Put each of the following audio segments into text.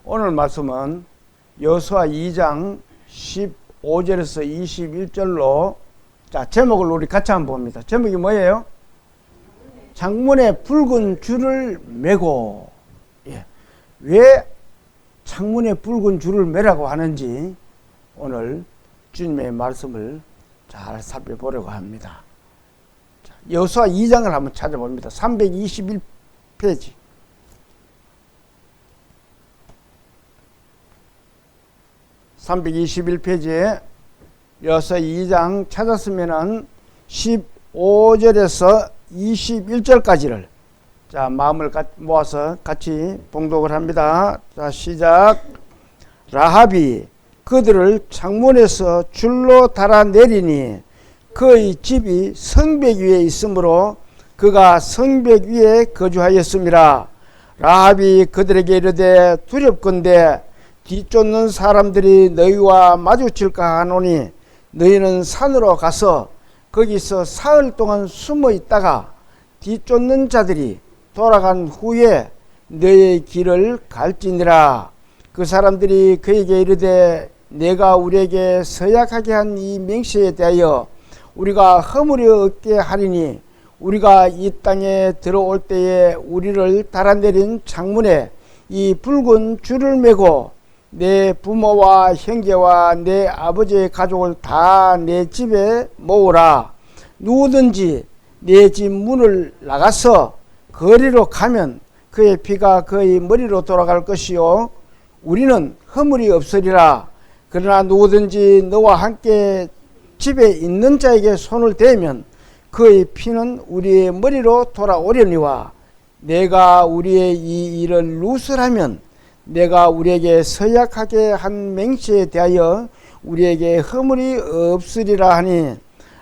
오늘 말씀은 여호수아 2장 15절에서 21절로 자, 제목을 우리 같이 한번 봅니다. 제목이 뭐예요? 창문에 붉은 줄을 매고. 예. 왜 창문에 붉은 줄을 매라고 하는지 오늘 주님의 말씀을 잘 살펴보려고 합니다. 여호수아 2장을 한번 찾아봅니다. 321페이지. 321페이지에 여호수아 2장 찾았으면은 15절에서 21절까지를 자, 마음을 모아서 같이 봉독을 합니다. 자, 시작. 라합이 그들을 창문에서 줄로 달아내리니 그의 집이 성벽 위에 있으므로 그가 성벽 위에 거주하였습니다. 라합이 그들에게 이르되 두렵건대 뒤쫓는 사람들이 너희와 마주칠까 하노니 너희는 산으로 가서 거기서 사흘 동안 숨어 있다가 뒤쫓는 자들이 돌아간 후에 너희의 길을 갈지니라. 그 사람들이 그에게 이르되 내가 우리에게 서약하게 한 이 맹세에 대하여 우리가 허물이 없게 하리니 우리가 이 땅에 들어올 때에 우리를 달아내린 창문에 이 붉은 줄을 매고 내 부모와 형제와 내 아버지의 가족을 다 내 집에 모으라. 누구든지 내 집 문을 나가서 거리로 가면 그의 피가 그의 머리로 돌아갈 것이요 우리는 허물이 없으리라. 그러나 누구든지 너와 함께 집에 있는 자에게 손을 대면 그의 피는 우리의 머리로 돌아오려니와 내가 우리의 이 일을 누설하면 내가 우리에게 서약하게 한 맹세에 대하여 우리에게 허물이 없으리라 하니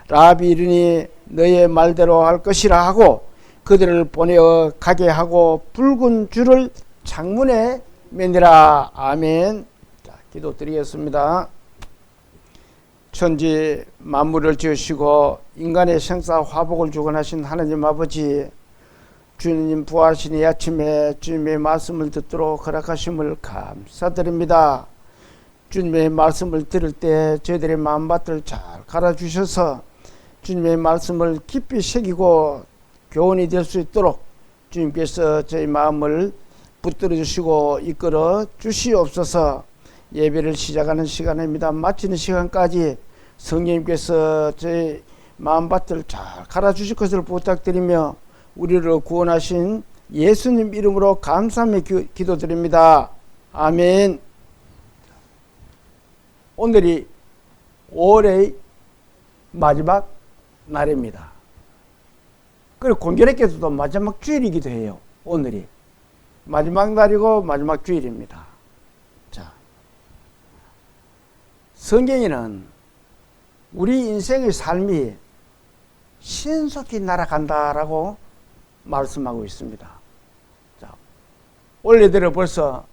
라합이 이르니 너의 말대로 할 것이라 하고 그들을 보내어 가게 하고 붉은 줄을 창문에 매니라. 아멘. 자, 기도드리겠습니다. 천지 만물을 지으시고 인간의 생사 화복을 주관하신 하나님 아버지, 주님 부활하신 이 아침에 주님의 말씀을 듣도록 허락하심을 감사드립니다. 주님의 말씀을 들을 때 저희들의 마음밭을 잘 갈아주셔서 주님의 말씀을 깊이 새기고 교훈이 될 수 있도록 주님께서 저희 마음을 붙들어 주시고 이끌어 주시옵소서. 예배를 시작하는 시간입니다. 마치는 시간까지 성령님께서 저희 마음밭을 잘 갈아주실 것을 부탁드리며 우리를 구원하신 예수님 이름으로 감사하며 기도드립니다. 아멘. 오늘이 5월의 마지막 날입니다. 그리고 공교롭게도 마지막 주일이기도 해요. 오늘이 마지막 날이고 마지막 주일입니다. 자, 성경에는 우리 인생의 삶이 신속히 날아간다라고 말씀하고 있습니다. 자, 올해 들어 벌써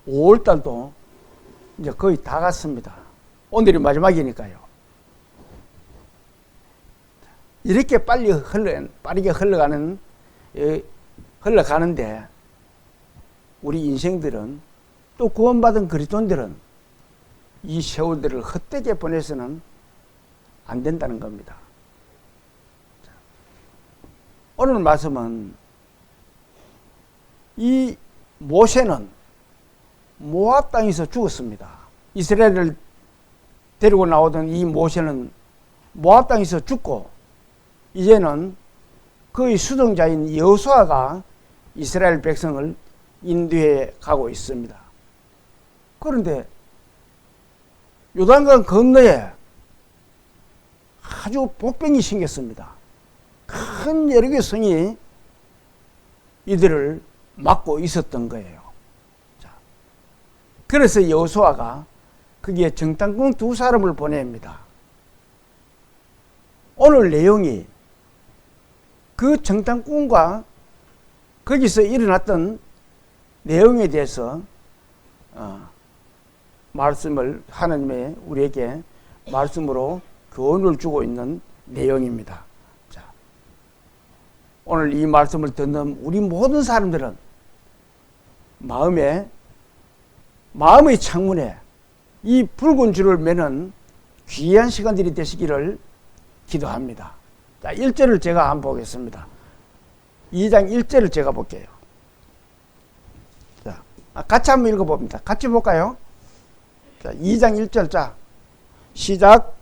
5월달도 이제 거의 다 갔습니다. 오늘이 마지막이니까요. 이렇게 빠르게 흘러가는데 우리 인생들은 또 구원받은 그리스도인들은 이 세월들을 헛되게 보내서는 안 된다는 겁니다. 오늘 말씀은 이 모세는 모압 땅에서 죽었습니다. 이스라엘을 데리고 나오던 이 모세는 모압 땅에서 죽고 이제는 그의 수종자인 여호수아가 이스라엘 백성을 인도해 가고 있습니다. 그런데 요단강 건너에 아주 복병이 생겼습니다. 큰 여러 개의 성이 이들을 막고 있었던 거예요. 자, 그래서 여호수아가 거기에 정탐꾼 2사람을 보냅니다. 오늘 내용이 그 정탐꾼과 거기서 일어났던 내용에 대해서 말씀을 하나님의 우리에게 말씀으로 교훈을 주고 있는 내용입니다. 자, 오늘 이 말씀을 듣는 우리 모든 사람들은 마음의 창문에 이 붉은 줄을 매는 귀한 시간들이 되시기를 기도합니다. 자, 1절을 제가 한번 보겠습니다. 2장 1절을 제가 볼게요. 자, 같이 한번 읽어봅니다. 같이 볼까요? 자, 2장 1절. 자, 시작.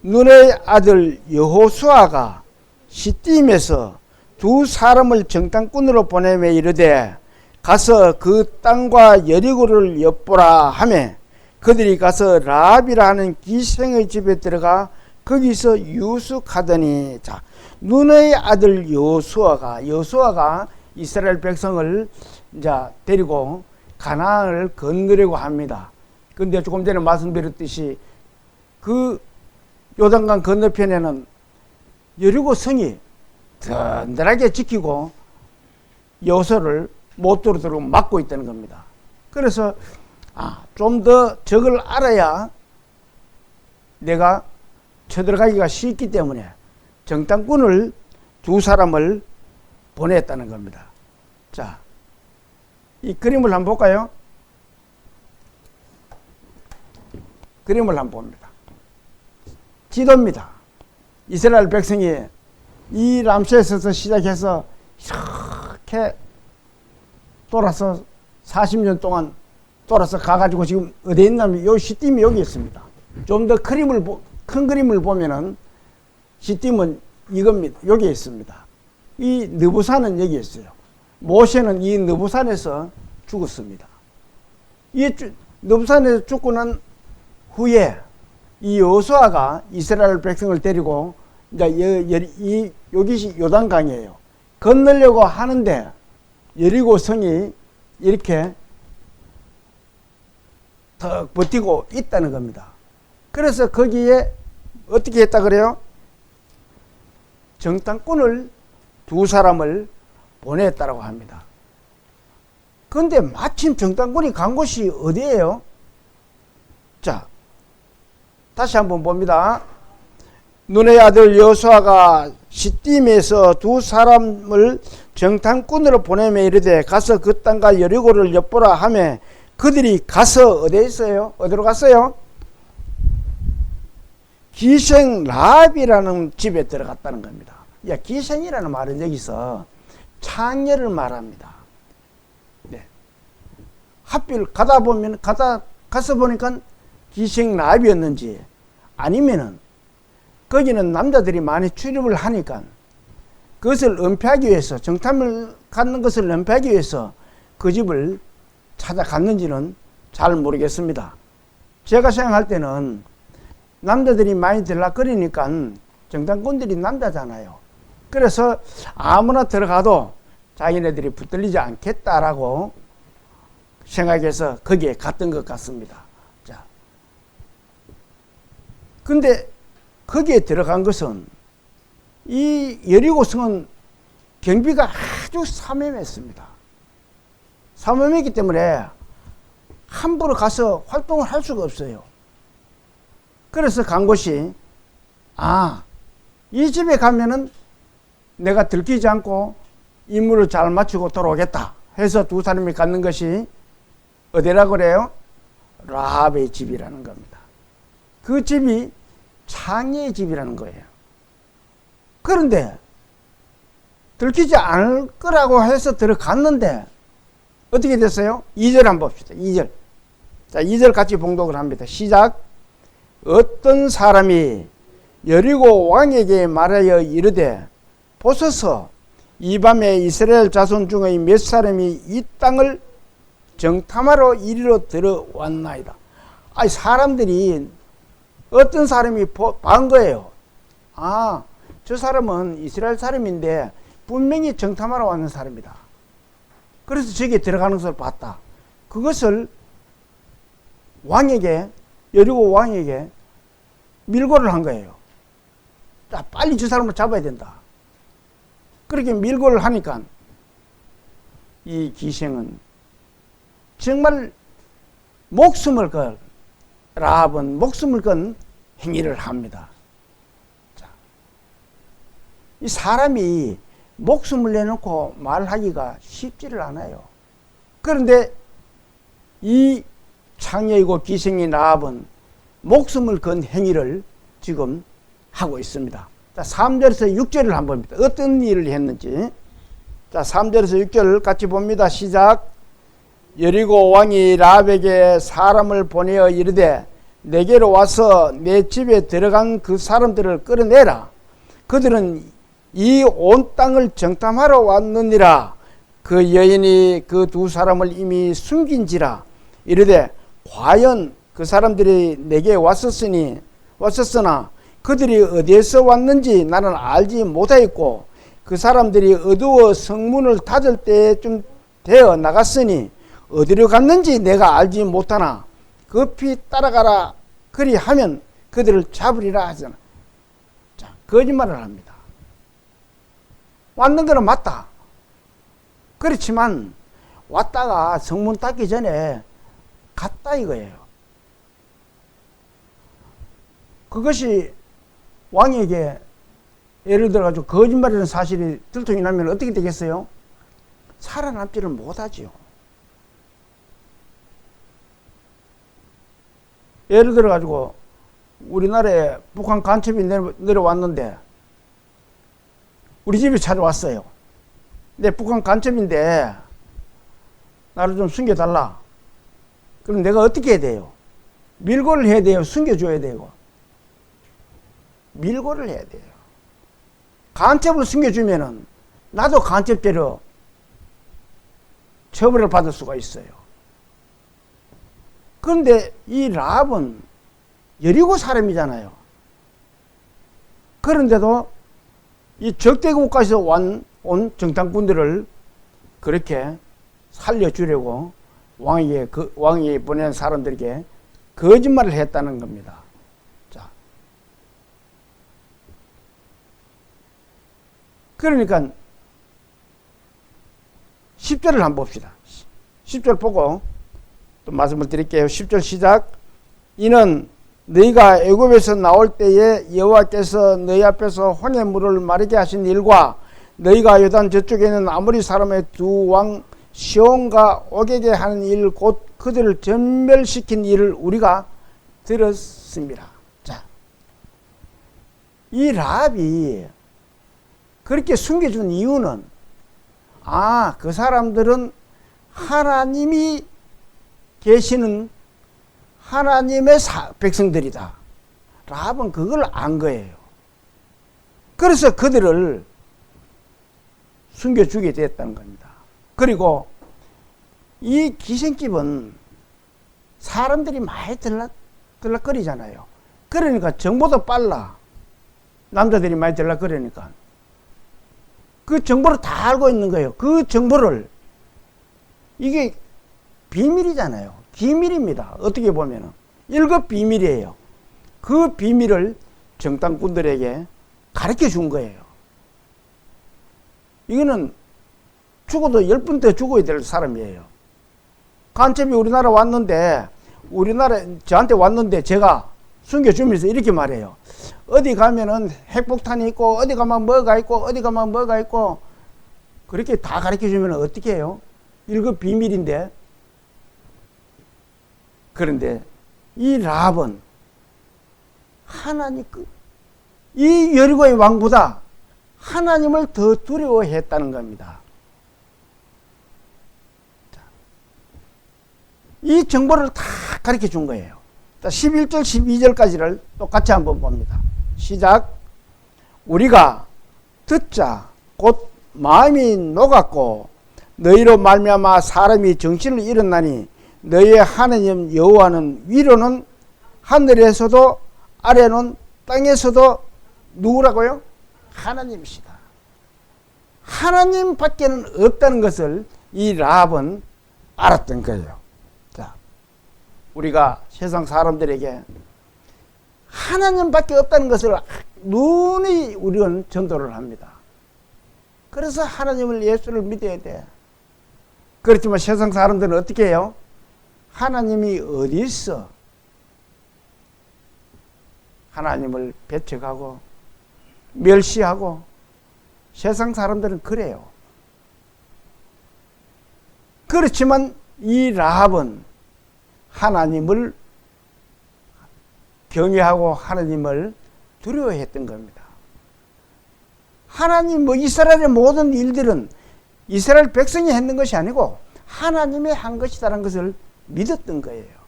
눈의 아들 여호수아가 시딤에서 두 사람을 정탐꾼으로 보내매 이르되 가서 그 땅과 여리고를 엿보라 하매 그들이 가서 라합이라 하는 기생의 집에 들어가 거기서 유숙하더니, 자, 눈의 아들 여호수아가 이스라엘 백성을 이제 데리고 가나안을 건너려고 합니다. 근데 조금 전에 말씀드렸듯이 그 요단강 건너편에는 여리고 성이 든든하게 지키고 여호수아를 못 들어오도록 막고 있다는 겁니다. 그래서 좀 더 적을 알아야 내가 쳐들어가기가 쉽기 때문에 정탐꾼을 두 사람을 보냈다는 겁니다. 자, 이 그림을 한번 볼까요? 그림을 한번 봅니다. 지도입니다. 이스라엘 백성이 이 람세스에서 시작해서 이렇게 돌아서 40년 동안 돌아서 가가지고 지금 어디에 있냐면 요 시딤이 여기 있습니다. 좀 더 큰 그림을 보면은 시딤은 이겁니다. 여기에 있습니다. 이 느부산은 여기 있어요. 모세는 이 느부산에서 죽었습니다. 이 느부산에서 죽고 난 후에 이 여호수아가 이스라엘 백성을 데리고 이제 여기 요단강이에요. 건너려고 하는데 여리고 성이 이렇게 더 버티고 있다는 겁니다. 그래서 거기에 어떻게 했다 그래요? 정탐꾼을 두 사람을 보냈다고 합니다. 그런데 마침 정탐꾼이 간 곳이 어디예요? 자, 다시 한번 봅니다. 눈의 아들 여호수아가 시딤에서 두 사람을 정탐꾼으로 보내매 이르되 가서 그 땅과 여리고를 엿보라 하매 그들이 가서 어디에 있어요? 어디로 갔어요? 기생 라합이라는 집에 들어갔다는 겁니다. 야, 기생이라는 말은 여기서 창녀를 말합니다. 네. 하필 가서 보니까 기생 라합이었는지 아니면은 거기는 남자들이 많이 출입을 하니까 그것을 은폐하기 위해서, 정탐을 갖는 것을 은폐하기 위해서 그 집을 찾아갔는지는 잘 모르겠습니다. 제가 생각할 때는 남자들이 많이 들락거리니까 정탐꾼들이 남자잖아요. 그래서 아무나 들어가도 자기네들이 붙들리지 않겠다라고 생각해서 거기에 갔던 것 같습니다. 자, 근데 거기에 들어간 것은 이 여리고성은 경비가 아주 삼엄했습니다. 삼엄했기 때문에 함부로 가서 활동을 할 수가 없어요. 그래서 간 곳이 이 집에 가면은 내가 들키지 않고 임무를 잘 마치고 돌아오겠다 해서 두 사람이 갖는 것이 어디라고 그래요? 라합의 집이라는 겁니다. 그 집이 창녀의 집이라는 거예요. 그런데 들키지 않을 거라고 해서 들어갔는데 어떻게 됐어요? 2절 한번 봅시다. 2절. 자, 2절 같이 봉독을 합니다. 시작. 어떤 사람이 여리고 왕에게 말하여 이르되 보소서 이 밤에 이스라엘 자손 중의 몇 사람이 이 땅을 정탐하러 이리로 들어왔나이다. 아니, 사람들이 어떤 사람이 본 거예요. 저 사람은 이스라엘 사람인데 분명히 정탐하러 왔는 사람이다. 그래서 저기에 들어가는 것을 봤다. 그것을 여리고 왕에게 밀고를 한 거예요. 자, 빨리 저 사람을 잡아야 된다. 그렇게 밀고를 하니까 이 기생은 정말 라합은 목숨을 건 행위를 합니다. 자, 이 사람이 목숨을 내놓고 말하기가 쉽지를 않아요. 그런데 이 창녀이고 기생인 라합은 목숨을 건 행위를 지금 하고 있습니다. 자, 3절에서 6절을 한번 봅니다. 어떤 일을 했는지. 자, 3절에서 6절 같이 봅니다. 시작. 여리고 왕이 라합에게 사람을 보내어 이르되 내게로 와서 내 집에 들어간 그 사람들을 끌어내라. 그들은 이 온 땅을 정탐하러 왔느니라. 그 여인이 그 두 사람을 이미 숨긴지라. 이르되 과연 그 사람들이 내게 왔었으나 그들이 어디에서 왔는지 나는 알지 못하였고 그 사람들이 어두워 성문을 닫을 때쯤 되어 나갔으니 어디로 갔는지 내가 알지 못하나 급히 따라가라. 그리하면 그들을 잡으리라 하잖아. 자, 거짓말을 합니다. 왔는 거는 맞다. 그렇지만 왔다가 성문 닫기 전에 갔다 이거예요. 그것이 왕에게 예를 들어가지고 거짓말이라는 사실이 들통이 나면 어떻게 되겠어요? 살아남지를 못하지요. 예를 들어가지고 우리나라에 북한 간첩이 내려왔는데 우리 집에 찾아왔어요. 근데 북한 간첩인데 나를 좀 숨겨달라. 그럼 내가 어떻게 해야 돼요? 밀고를 해야 돼요? 숨겨줘야 되고? 밀고를 해야 돼요. 간첩을 숨겨주면은 나도 간첩죄로 처벌을 받을 수가 있어요. 그런데 이 라합은 여리고 사람이잖아요. 그런데도 이 적대국가에서 온 정탐꾼들을 그렇게 살려주려고 왕이 보낸 사람들에게 거짓말을 했다는 겁니다. 자, 그러니까 10절을 한번 봅시다. 10절 보고 또 말씀을 드릴게요. 10절 시작. 이는 너희가 애굽에서 나올 때에 여호와께서 너희 앞에서 홍해물을 마르게 하신 일과 너희가 요단 저쪽에 있는 아모리 사람의 두 왕 시온과 오게게 하는 일 곧 그들을 전멸시킨 일을 우리가 들었습니다. 자, 이 라합이 그렇게 숨겨준 이유는 그 사람들은 하나님이 계시는 하나님의 백성들이다. 라합은 그걸 안 거예요. 그래서 그들을 숨겨주게 됐다는 겁니다. 그리고 이 기생집은 사람들이 많이 들락거리잖아요. 그러니까 정보도 빨라. 남자들이 많이 들락거리니까. 그 정보를 다 알고 있는 거예요. 그 정보를, 이게 비밀이잖아요. 기밀입니다. 어떻게 보면은. 1급 비밀이에요. 그 비밀을 정탐꾼들에게 가르쳐 준 거예요. 이거는 죽어도 10번 더 죽어야 될 사람이에요. 간첩이 우리나라 저한테 왔는데 제가 숨겨주면서 이렇게 말해요. 어디 가면은 핵폭탄이 있고, 어디 가면 뭐가 있고, 어디 가면 뭐가 있고, 그렇게 다 가르쳐 주면 어떻게 해요? 1급 비밀인데. 그런데 이 라합은 이 여리고의 왕보다 하나님을 더 두려워했다는 겁니다. 자, 이 정보를 다 가르쳐 준 거예요. 11절, 12절까지를 똑같이 한번 봅니다. 시작. 우리가 듣자 곧 마음이 녹았고 너희로 말미암아 사람이 정신을 잃었나니 너희의 하나님 여호와는 위로는 하늘에서도 아래는 땅에서도 누구라고요? 하나님이시다. 하나님밖에는 없다는 것을 이 라합은 알았던 거예요. 자, 우리가 세상 사람들에게 하나님밖에 없다는 것을 눈이 우리는 전도를 합니다. 그래서 하나님을 예수를 믿어야 돼. 그렇지만 세상 사람들은 어떻게 해요? 하나님이 어디 있어? 하나님을 배척하고 멸시하고 세상 사람들은 그래요. 그렇지만 이 라합은 하나님을 경외하고 하나님을 두려워했던 겁니다. 하나님 이스라엘의 모든 일들은 이스라엘 백성이 했는 것이 아니고 하나님이 한 것이라는 것을 믿었던 거예요.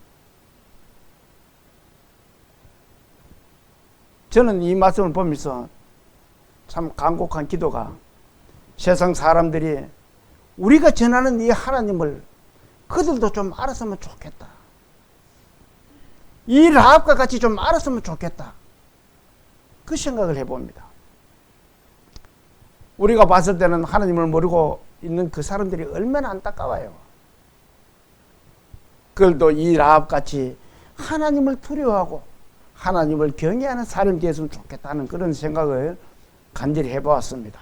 저는 이 말씀을 보면서 참 간곡한 기도가, 세상 사람들이 우리가 전하는 이 하나님을 그들도 좀 알았으면 좋겠다. 이 라합과 같이 좀 알았으면 좋겠다. 그 생각을 해봅니다. 우리가 봤을 때는 하나님을 모르고 있는 그 사람들이 얼마나 안타까워요. 그들도 이 라합같이 하나님을 두려워하고 하나님을 경외하는 사람이 되었으면 좋겠다는 그런 생각을 간절히 해보았습니다.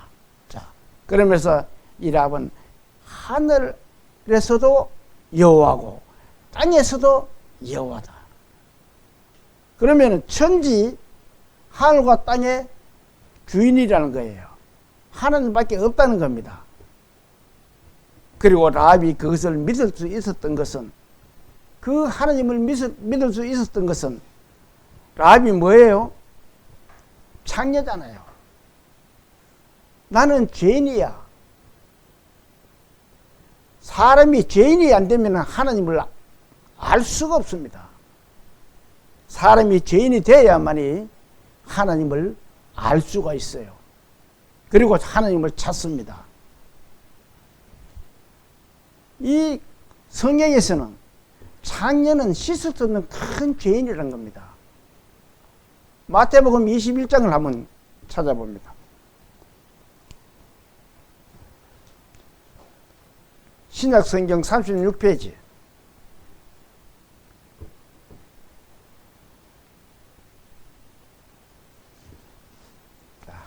자, 그러면서 이 라합은 하늘에서도 여호와고 땅에서도 여호와다. 그러면 천지 하늘과 땅의 주인이라는 거예요. 하나님밖에 없다는 겁니다. 그리고 라합이 그것을 믿을 수 있었던 것은, 그 하나님을 믿을 수 있었던 것은, 라합이 뭐예요? 창녀잖아요. 나는 죄인이야. 사람이 죄인이 안 되면 하나님을 알 수가 없습니다. 사람이 죄인이 되어야만이 하나님을 알 수가 있어요. 그리고 하나님을 찾습니다. 이 성경에서는 창녀는 씻을 수 없는 큰 죄인이라는 겁니다. 마태복음 21장을 한번 찾아봅니다. 신약성경 36페이지.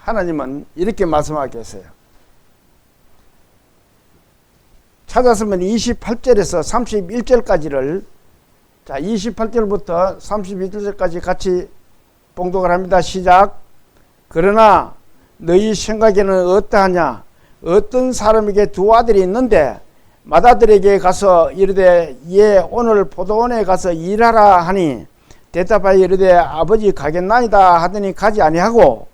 하나님은 이렇게 말씀하고 계세요. 찾았으면 28절에서 31절까지를, 자, 28절부터 31절까지 같이 봉독을 합니다. 시작. 그러나 너희 생각에는 어떠하냐? 어떤 사람에게 두 아들이 있는데 맏아들에게 가서 이르되 예 오늘 포도원에 가서 일하라 하니 대답하여 이르되 아버지 가겠나이다 하더니 가지 아니하고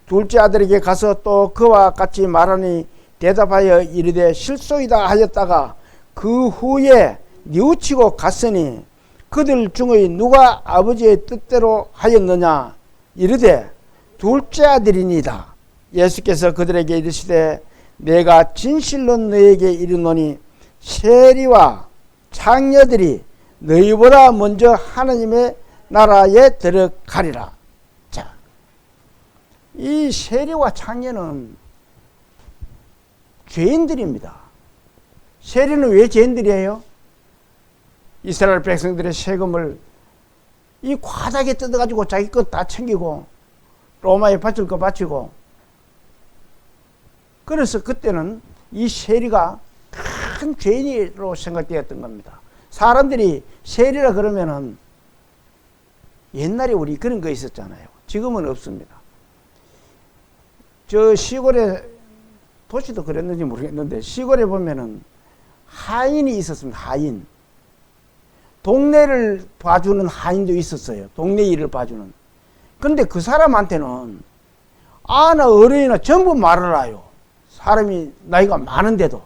둘째 아들에게 가서 또 그와 같이 말하니 대답하여 이르되 실소이다 하였다가 그 후에 뉘우치고 갔으니 그들 중의 누가 아버지의 뜻대로 하였느냐? 이르되 둘째 아들이니이다. 예수께서 그들에게 이르시되 내가 진실로 너에게 이르노니 세리와 창녀들이 너희보다 먼저 하나님의 나라에 들어가리라. 자, 이 세리와 창녀는 죄인들입니다. 세리는 왜 죄인들이에요? 이스라엘 백성들의 세금을 이 과다하게 뜯어가지고 자기 것 다 챙기고 로마에 바칠 거 바치고, 그래서 그때는 이 세리가 큰 죄인으로 생각되었던 겁니다. 사람들이 세리라 그러면은 옛날에 우리 그런 거 있었잖아요. 지금은 없습니다. 저 시골에, 도시도 그랬는지 모르겠는데 시골에 보면은 하인이 있었습니다. 하인. 동네를 봐주는 하인도 있었어요. 동네 일을 봐주는. 근데 그 사람한테는 아나 어른이나 전부 말을 해요. 사람이 나이가 많은데도.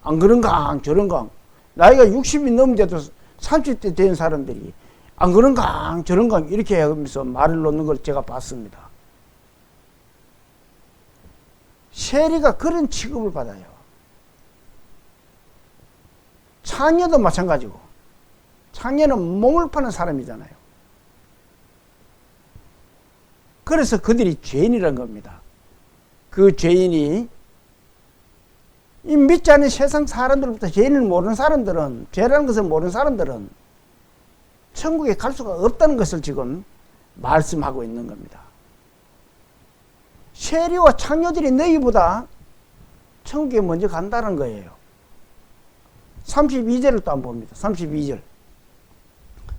안 그런가 저런가. 나이가 60이 넘은데도 30대 된 사람들이 안 그런가 저런가 이렇게 하면서 말을 놓는 걸 제가 봤습니다. 세리가 그런 취급을 받아요. 창녀도 마찬가지고. 창녀는 몸을 파는 사람이잖아요. 그래서 그들이 죄인이란 겁니다. 그 죄인이, 이 믿지 않는 세상 사람들부터 죄인을 모르는 사람들은, 죄라는 것을 모르는 사람들은 천국에 갈 수가 없다는 것을 지금 말씀하고 있는 겁니다. 세리와 창녀들이 너희보다 천국에 먼저 간다는 거예요. 32절을 또 한번 봅니다. 32절.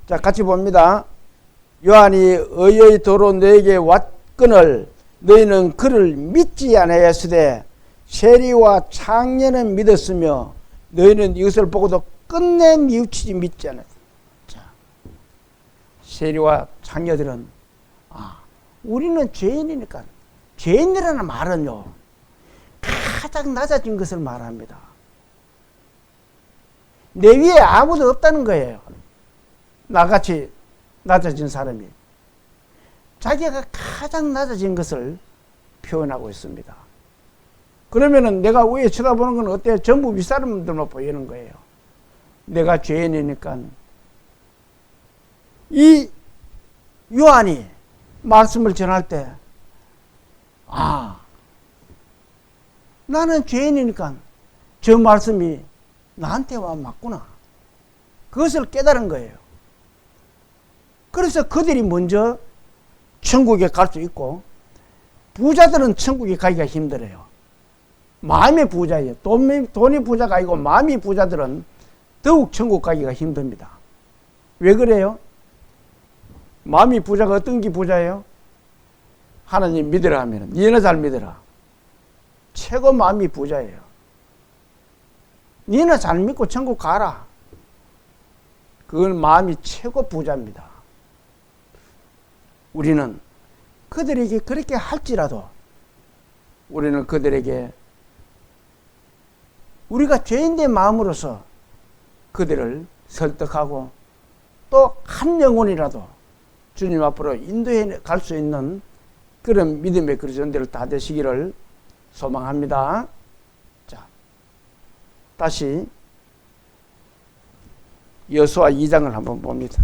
자, 같이 봅니다. 요한이 의의 도로 너에게 왔거늘 너희는 그를 믿지 아니하였으되 세리와 창녀는 믿었으며 너희는 이것을 보고도 끝내 뉘우치지 믿지 않았다. 자, 세리와 장녀들은 우리는 죄인이니까, 죄인이라는 말은요 가장 낮아진 것을 말합니다. 내 위에 아무도 없다는 거예요. 나같이 낮아진 사람이 자기가 가장 낮아진 것을 표현하고 있습니다. 그러면은 내가 위에 쳐다보는 건 어때요? 전부 윗사람들만 보이는 거예요. 내가 죄인이니까. 이 요한이 말씀을 전할 때 나는 죄인이니까 저 말씀이 나한테 와 맞구나. 그것을 깨달은 거예요. 그래서 그들이 먼저 천국에 갈 수 있고, 부자들은 천국에 가기가 힘들어요. 마음의 부자예요. 돈이 부자가 아니고 마음이 부자들은 더욱 천국 가기가 힘듭니다. 왜 그래요? 마음이 부자가 어떤 게 부자예요? 하나님 믿으라 하면 니네 잘 믿으라. 최고 마음이 부자예요. 니네 잘 믿고 천국 가라. 그건 마음이 최고 부자입니다. 우리는 그들에게 그렇게 할지라도 우리는 그들에게 우리가 죄인된 마음으로서 그들을 설득하고 또 한 영혼이라도 주님 앞으로 인도해 갈 수 있는 그런 믿음의 그리스도인들 다 되시기를 소망합니다. 자, 다시 여호수아 2장을 한번 봅니다.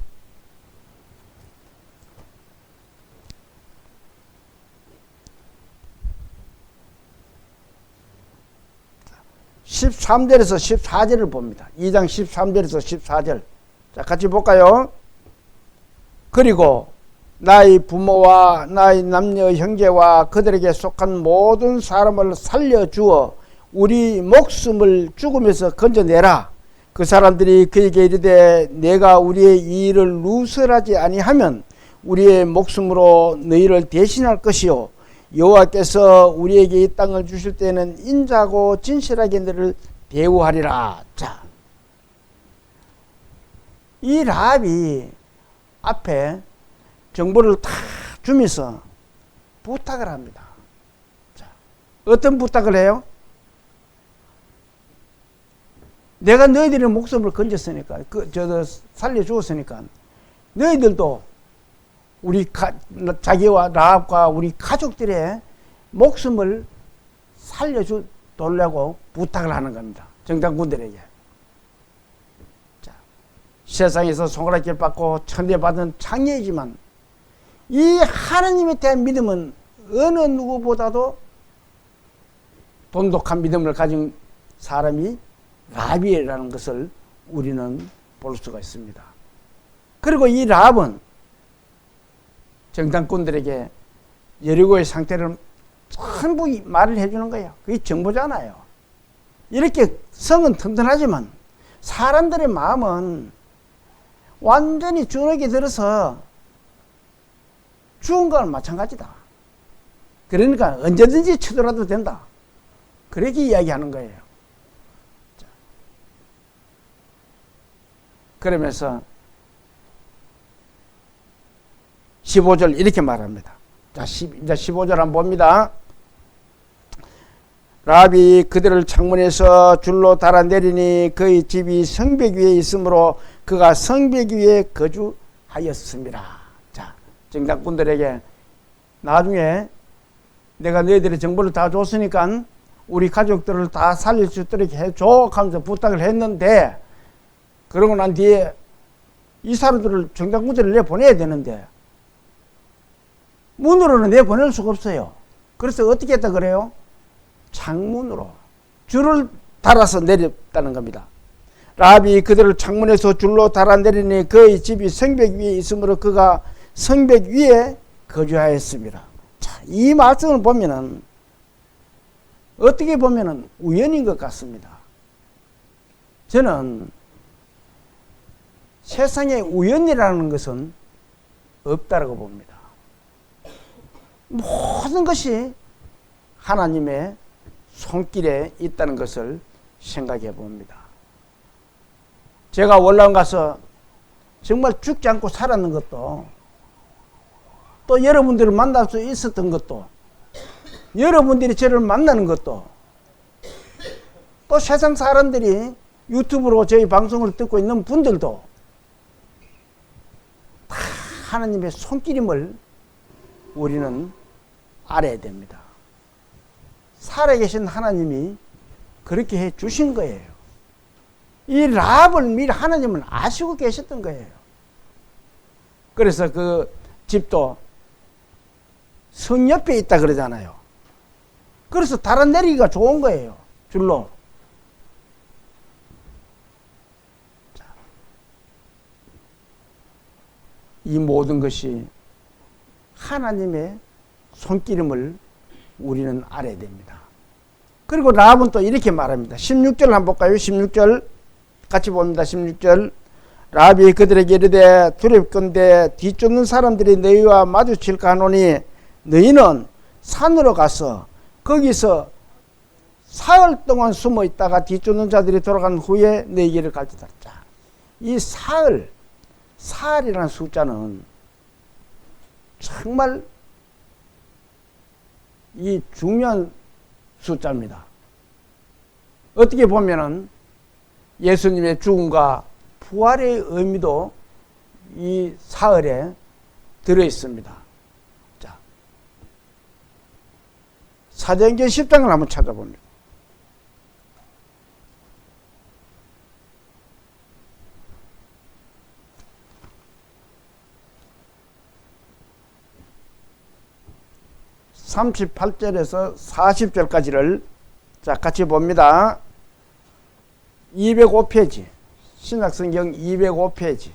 13절에서 14절을 봅니다. 2장 13절에서 14절. 자, 같이 볼까요? 그리고 나의 부모와 나의 남녀 형제와 그들에게 속한 모든 사람을 살려주어 우리 목숨을 죽음에서 건져내라. 그 사람들이 그에게 이르되 내가 우리의 이 일을 누설하지 아니하면 우리의 목숨으로 너희를 대신할 것이요 여호와께서 우리에게 이 땅을 주실 때는 인자하고 진실하게 너를 대우하리라. 자, 이 라합이 앞에 정보를 다 주면서 부탁을 합니다. 자, 어떤 부탁을 해요? 내가 너희들의 목숨을 건졌으니까, 살려주었으니까, 너희들도 자기와 라합과 우리 가족들의 목숨을 살려주려고 부탁을 하는 겁니다. 정탐꾼들에게. 자, 세상에서 손가락질 받고 천대받은 장녀이지만 이 하나님에 대한 믿음은 어느 누구보다도 돈독한 믿음을 가진 사람이 라합이라는 것을 우리는 볼 수가 있습니다. 그리고 이 라합은 정탐꾼들에게 여리고의 상태를 전부 말을 해주는 거예요. 그게 정보잖아요. 이렇게 성은 튼튼하지만 사람들의 마음은 완전히 주눅이 들어서 죽은 거랑 마찬가지다. 그러니까 언제든지 쳐들어도 된다. 그렇게 이야기하는 거예요. 그러면서 15절 이렇게 말합니다. 자, 이제 15절 한번 봅니다. 라합이 그들을 창문에서 줄로 달아내리니 그의 집이 성벽 위에 있으므로 그가 성벽 위에 거주하였습니다. 자, 정탐꾼들에게 나중에 내가 너희들의 정보를 다 줬으니까 우리 가족들을 다 살릴 수 있도록 해줘 하면서 부탁을 했는데, 그러고 난 뒤에 이 사람들을 정탐꾼들을 내보내야 되는데 문으로는 내보낼 수가 없어요. 그래서 어떻게 했다 그래요? 창문으로 줄을 달아서 내렸다는 겁니다. 라합이 그들을 창문에서 줄로 달아내리니 그의 집이 성벽 위에 있으므로 그가 성벽 위에 거주하였습니다. 자, 이 말씀을 보면은 어떻게 보면은 우연인 것 같습니다. 저는 세상에 우연이라는 것은 없다라고 봅니다. 모든 것이 하나님의 손길에 있다는 것을 생각해 봅니다. 제가 올라온 가서 정말 죽지 않고 살았는 것도, 또 여러분들을 만날 수 있었던 것도, 여러분들이 저를 만나는 것도, 또 세상 사람들이 유튜브로 저희 방송을 듣고 있는 분들도 다 하나님의 손길임을 우리는 알아야 됩니다. 살아계신 하나님이 그렇게 해 주신 거예요. 이 라합을 미리 하나님은 아시고 계셨던 거예요. 그래서 그 집도 성 옆에 있다 그러잖아요. 그래서 달아내리기가 좋은 거예요. 줄로. 이 모든 것이 하나님의 손길임을 우리는 알아야 됩니다. 그리고 라합은 또 이렇게 말합니다. 16절 한번 볼까요? 16절 같이 봅니다. 16절. 라합이 그들에게 이르되 두렵건대 뒤쫓는 사람들이 너희와 마주칠까 하노니 너희는 산으로 가서 거기서 사흘 동안 숨어 있다가 뒤쫓는 자들이 돌아간 후에 너희 길을 갈지다. 이 사흘이라는 숫자는 정말 이 중요한 숫자입니다. 어떻게 보면은 예수님의 죽음과 부활의 의미도 이 사흘에 들어 있습니다. 자, 사도행전 10장을 한번 찾아봅니다. (38절에서) (40절까지를) 자 같이 봅니다. 205페이지 신약성경 205페이지.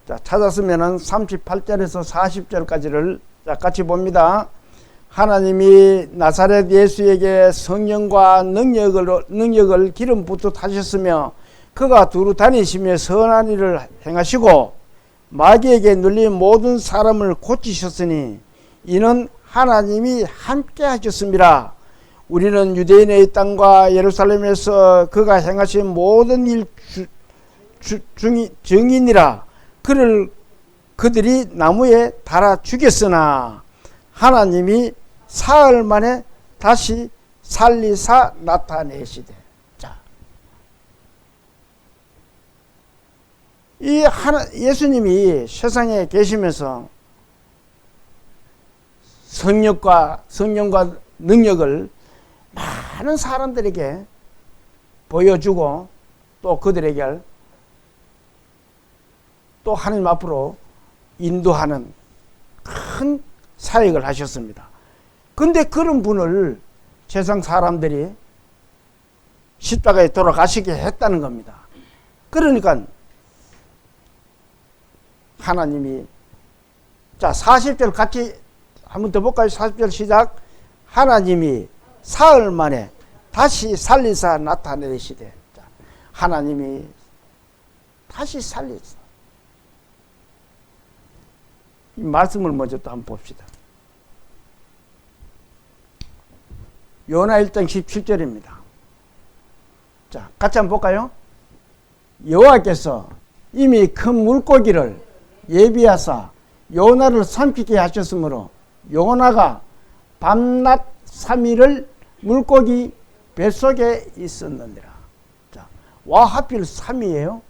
자 찾았으면은 38절에서 40절까지를 자 같이 봅니다. 하나님이 나사렛 예수에게 성령과 능력을 기름 붓듯 하셨으며 그가 두루 다니시며 선한 일을 행하시고 마귀에게 눌린 모든 사람을 고치셨으니 이는 하나님이 함께 하셨습니다. 우리는 유대인의 땅과 예루살렘에서 그가 행하신 모든 일 증인이라. 그들이 나무에 달아 죽였으나 하나님이 사흘 만에 다시 살리사 나타내시되. 예수님이 세상에 계시면서 성령과 능력을 많은 사람들에게 보여주고 또 그들에게 또 하나님 앞으로 인도하는 큰 사역을 하셨습니다. 근데 그런 분을 세상 사람들이 십자가에 돌아가시게 했다는 겁니다. 그러니까 하나님이 자 40절 같이 한번 더 볼까요? 40절 시작. 하나님이 사흘 만에 다시 살리사 나타내시되. 하나님이 다시 살리사. 이 말씀을 먼저 또 한번 봅시다. 요나 1장 17절입니다. 자 같이 한번 볼까요? 여호와께서 이미 큰 물고기를 예비하사 요나를 삼키게 하셨으므로 요나가 밤낮 3일을 물고기 뱃속에 있었느니라. 자, 와 하필 3일이에요.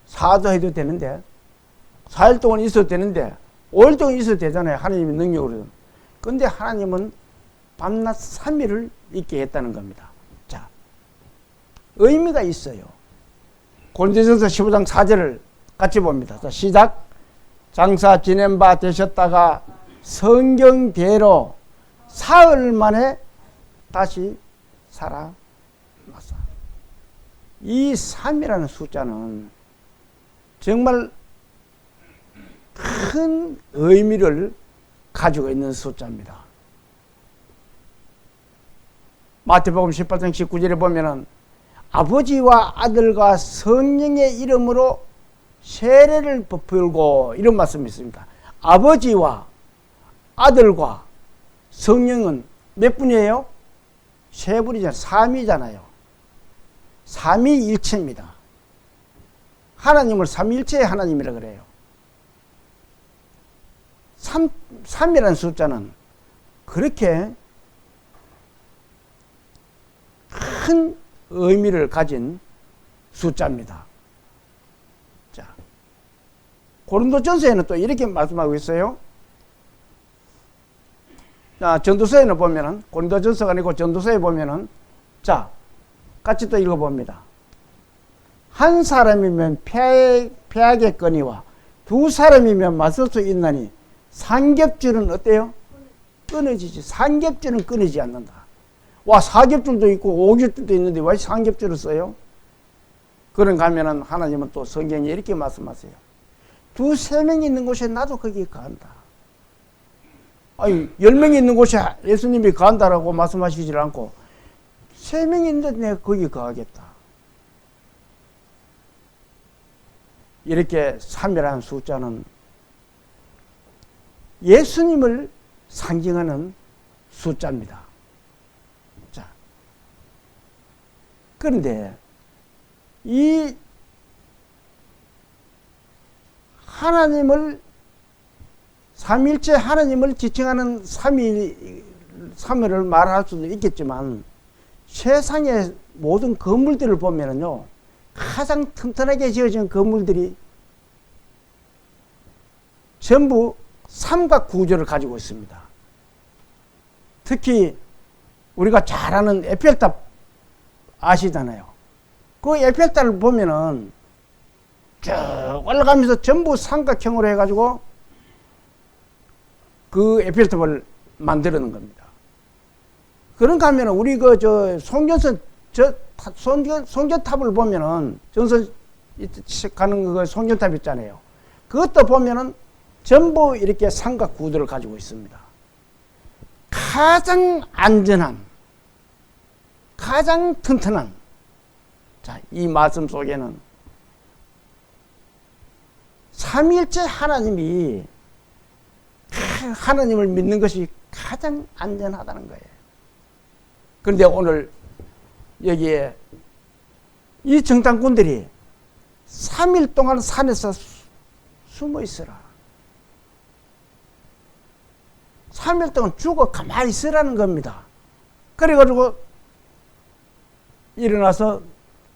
4도 해도 되는데 4일 동안 있어도 되는데 5일 동안 있어도 되잖아요. 하나님의 능력으로. 그런데 하나님은 밤낮 3일을 있게 했다는 겁니다. 자, 의미가 있어요. 고린도전서 15장 4절을 같이 봅니다. 자, 시작. 장사 지낸 바 되셨다가 성경대로 사흘 만에 다시 살아났어. 이 3이라는 숫자는 정말 큰 의미를 가지고 있는 숫자입니다. 마태복음 18장 19절에 보면은 아버지와 아들과 성령의 이름으로 세례를 베풀고 이런 말씀이 있습니다. 아버지와 아들과 성령은 몇 분이에요? 세 분이잖아요. 삼위잖아요. 삼위일체입니다. 하나님을 삼위일체의 하나님이라 그래요. 3이라는 숫자는 그렇게 큰 의미를 가진 숫자입니다. 자, 고린도전서에는 또 이렇게 말씀하고 있어요. 자, 전도서에는 보면은, 고린도전서가 아니고 전도서에 보면은, 자, 같이 또 읽어봅니다. 한 사람이면 패하겠거니와 두 사람이면 맞설 수 있나니 삼겹줄은 어때요? 끊어지지. 삼겹줄은 끊어지지 않는다. 와, 사겹줄도 있고 오겹줄도 있는데 왜 삼겹줄을 써요? 그런가 하면은 하나님은 또 성경에 이렇게 말씀하세요. 두세 명이 있는 곳에 나도 거기 간다. 아니, 10명이 있는 곳에 예수님이 간다라고 말씀하시지 않고 3명이 있는데 내가 거기 가겠다. 이렇게 3이라는 숫자는 예수님을 상징하는 숫자입니다. 자, 그런데 이 하나님을 삼일체 하나님을 지칭하는 삼위를 말할 수도 있겠지만 세상의 모든 건물들을 보면은요, 가장 튼튼하게 지어진 건물들이 전부 삼각 구조를 가지고 있습니다. 특히 우리가 잘 아는 에펠탑 아시잖아요. 그 에펠탑을 보면은 쭉 올라가면서 전부 삼각형으로 해가지고 그 에펠탑을 만들어낸 겁니다. 그런가 하면 우리 송전탑을 보면은 전선 가는 그 송전탑 있잖아요. 그것도 보면은 전부 이렇게 삼각 구도를 가지고 있습니다. 가장 안전한, 가장 튼튼한, 자, 이 말씀 속에는 삼위일체 하나님이 하나님을 믿는 것이 가장 안전하다는 거예요. 그런데 오늘 여기에 이 정탐꾼들이 3일 동안 산에서 숨어 있으라. 3일 동안 죽어 가만히 있으라는 겁니다. 그래가지고 일어나서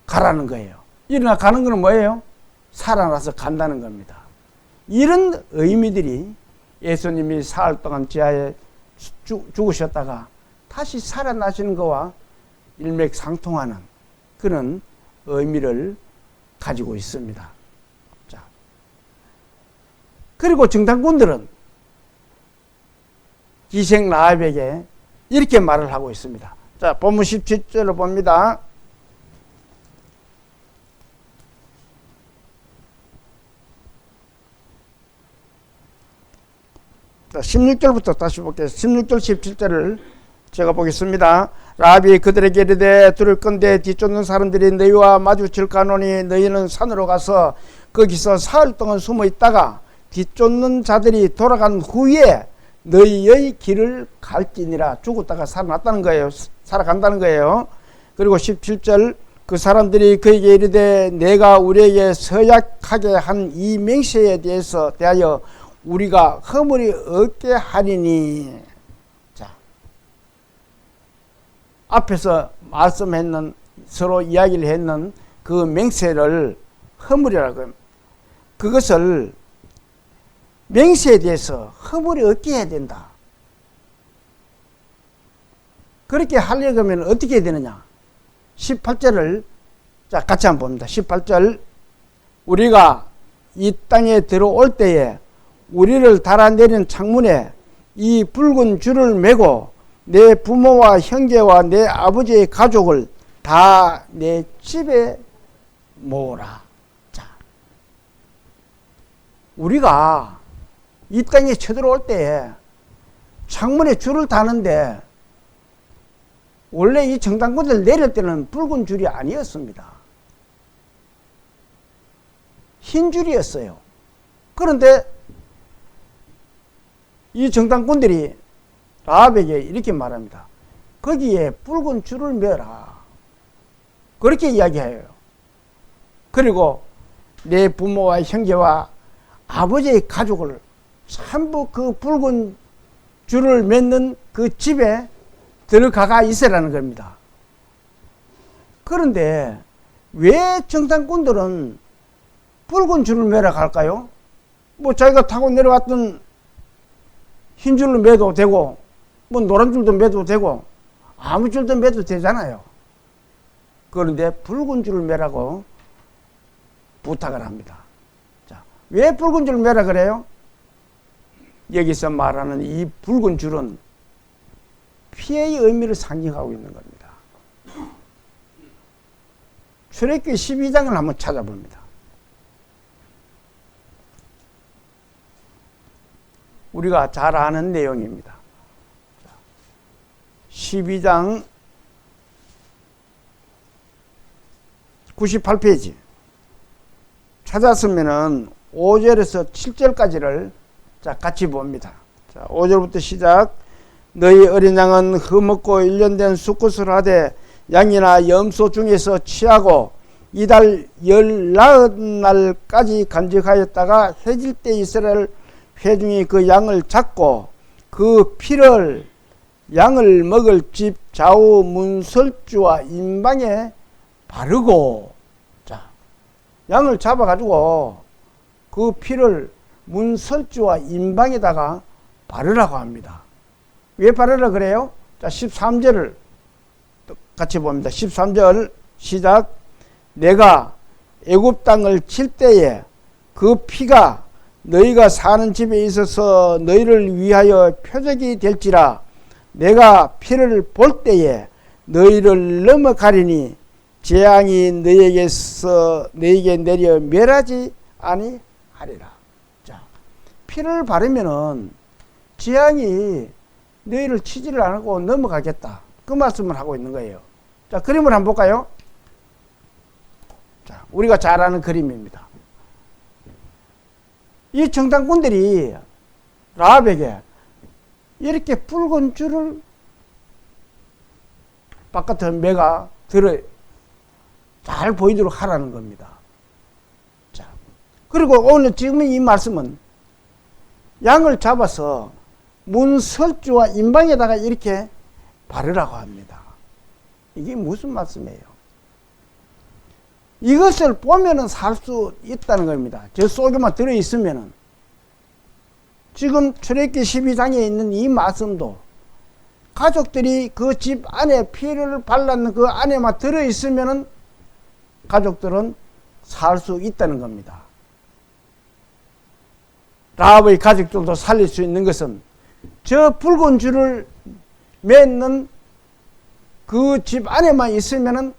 가라는 거예요. 일어나 가는 건 뭐예요? 살아나서 간다는 겁니다. 이런 의미들이 예수님이 사흘 동안 지하에 죽으셨다가 다시 살아나시는 것과 일맥상통하는 그런 의미를 가지고 있습니다. 자, 그리고 정탐꾼들은 기생 라합에게 이렇게 말을 하고 있습니다. 자, 본문 17절을 봅니다. 자, 16절부터 다시 볼게요. 16절, 17절을 제가 보겠습니다. 라합이 그들에게 이르되 들을건대 뒤쫓는 사람들이 너희와 마주칠까 하노니 너희는 산으로 가서 거기서 사흘 동안 숨어 있다가 뒤쫓는 자들이 돌아간 후에 너희의 길을 갈지니라. 죽었다가 살아났다는 거예요. 살아간다는 거예요. 그리고 17절 그 사람들이 그에게 이르되 내가 우리에게 서약하게 한 이 맹세에 대하여 우리가 허물이 없게 하리니. 자, 앞에서 말씀했는, 서로 이야기를 했는 그 맹세를 허물이라고 합니다. 그것을 맹세에 대해서 허물이 없게 해야 된다. 그렇게 하려면 어떻게 해야 되느냐? 18절을 자, 같이 한번 봅니다. 18절 우리가 이 땅에 들어올 때에 우리를 달아내린 창문에 이 붉은 줄을 메고 내 부모와 형제와 내 아버지의 가족을 다 내 집에 모으라. 자, 우리가 이 땅에 쳐들어올 때에 창문에 줄을 다는데 원래 이 정탐꾼들 내릴 때는 붉은 줄이 아니었습니다. 흰 줄이었어요. 그런데 이 정탐꾼들이 라합에게 이렇게 말합니다. 거기에 붉은 줄을 매라. 그렇게 이야기해요. 그리고 내 부모와 형제와 아버지의 가족을 전부 그 붉은 줄을 맺는 그 집에 들어가가 있으라는 겁니다. 그런데 왜 정탐꾼들은 붉은 줄을 매라 할까요? 뭐 자기가 타고 내려왔던 흰 줄로 매도 되고 뭐 노란 줄도 매도 되고 아무 줄도 매도 되잖아요. 그런데 붉은 줄을 매라고 부탁을 합니다. 자, 왜 붉은 줄을 매라 그래요? 여기서 말하는 이 붉은 줄은 피해의 의미를 상징하고 있는 겁니다. 출애굽기 12장을 한번 찾아봅니다. 우리가 잘 아는 내용입니다. 12장 98페이지 찾았으면은 5절에서 7절까지를 자, 같이 봅니다. 자, 5절부터 시작. 너희 어린 양은 흠없고 1년 된 수컷을 하되 양이나 염소 중에서 취하고 이달 19날까지 간직하였다가 해질 때 이스라엘 회중이 그 양을 잡고 그 피를 양을 먹을 집 좌우 문설주와 임방에 바르고, 자, 양을 잡아가지고 그 피를 문설주와 임방에다가 바르라고 합니다. 왜 바르라 그래요? 자, 13절을 같이 봅니다. 13절 시작. 내가 애굽 땅을 칠 때에 그 피가 너희가 사는 집에 있어서 너희를 위하여 표적이 될지라. 내가 피를 볼 때에 너희를 넘어가리니 재앙이 너희에게 내려 멸하지 아니하리라. 자, 피를 바르면은 재앙이 너희를 치지를 안 하고 넘어가겠다. 그 말씀을 하고 있는 거예요. 자, 그림을 한번 볼까요? 자, 우리가 잘 아는 그림입니다. 이 정탐꾼들이 라합에게 이렇게 붉은 줄을 바깥에 매가 들어 잘 보이도록 하라는 겁니다. 자, 그리고 오늘 지금 이 말씀은 양을 잡아서 문설주와 임방에다가 이렇게 바르라고 합니다. 이게 무슨 말씀이에요? 이것을 보면은 살 수 있다는 겁니다. 저 속에만 들어있으면은. 지금 출애굽기 12장에 있는 이 말씀도 가족들이 그 집 안에 피를 발랐는 그 안에만 들어있으면은 가족들은 살 수 있다는 겁니다. 라합의 가족들도 살릴 수 있는 것은 저 붉은 줄을 맺는 그 집 안에만 있으면은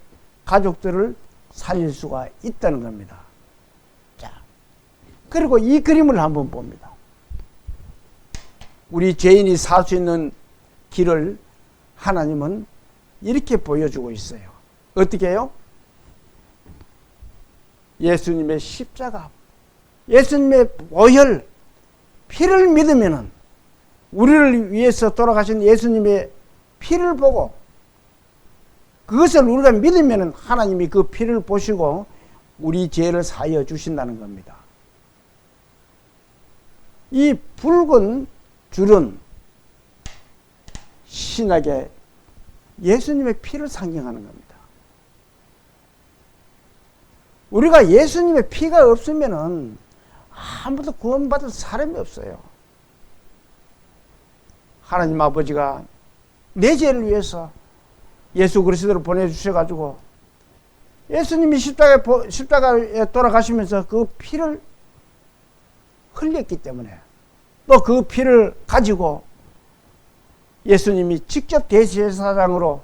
가족들을 살릴 수가 있다는 겁니다. 자, 그리고 이 그림을 한번 봅니다. 우리 죄인이 살 수 있는 길을 하나님은 이렇게 보여주고 있어요. 어떻게 해요? 예수님의 십자가, 예수님의 보혈, 피를 믿으면은 우리를 위해서 돌아가신 예수님의 피를 보고 그것을 우리가 믿으면 하나님이 그 피를 보시고 우리 죄를 사하여 주신다는 겁니다. 이 붉은 줄은 신약에 예수님의 피를 상징하는 겁니다. 우리가 예수님의 피가 없으면 아무도 구원받을 사람이 없어요. 하나님 아버지가 내 죄를 위해서 예수 그리스도를 보내주셔가지고 예수님이 십자가에 돌아가시면서 그 피를 흘렸기 때문에 또 그 피를 가지고 예수님이 직접 대제사장으로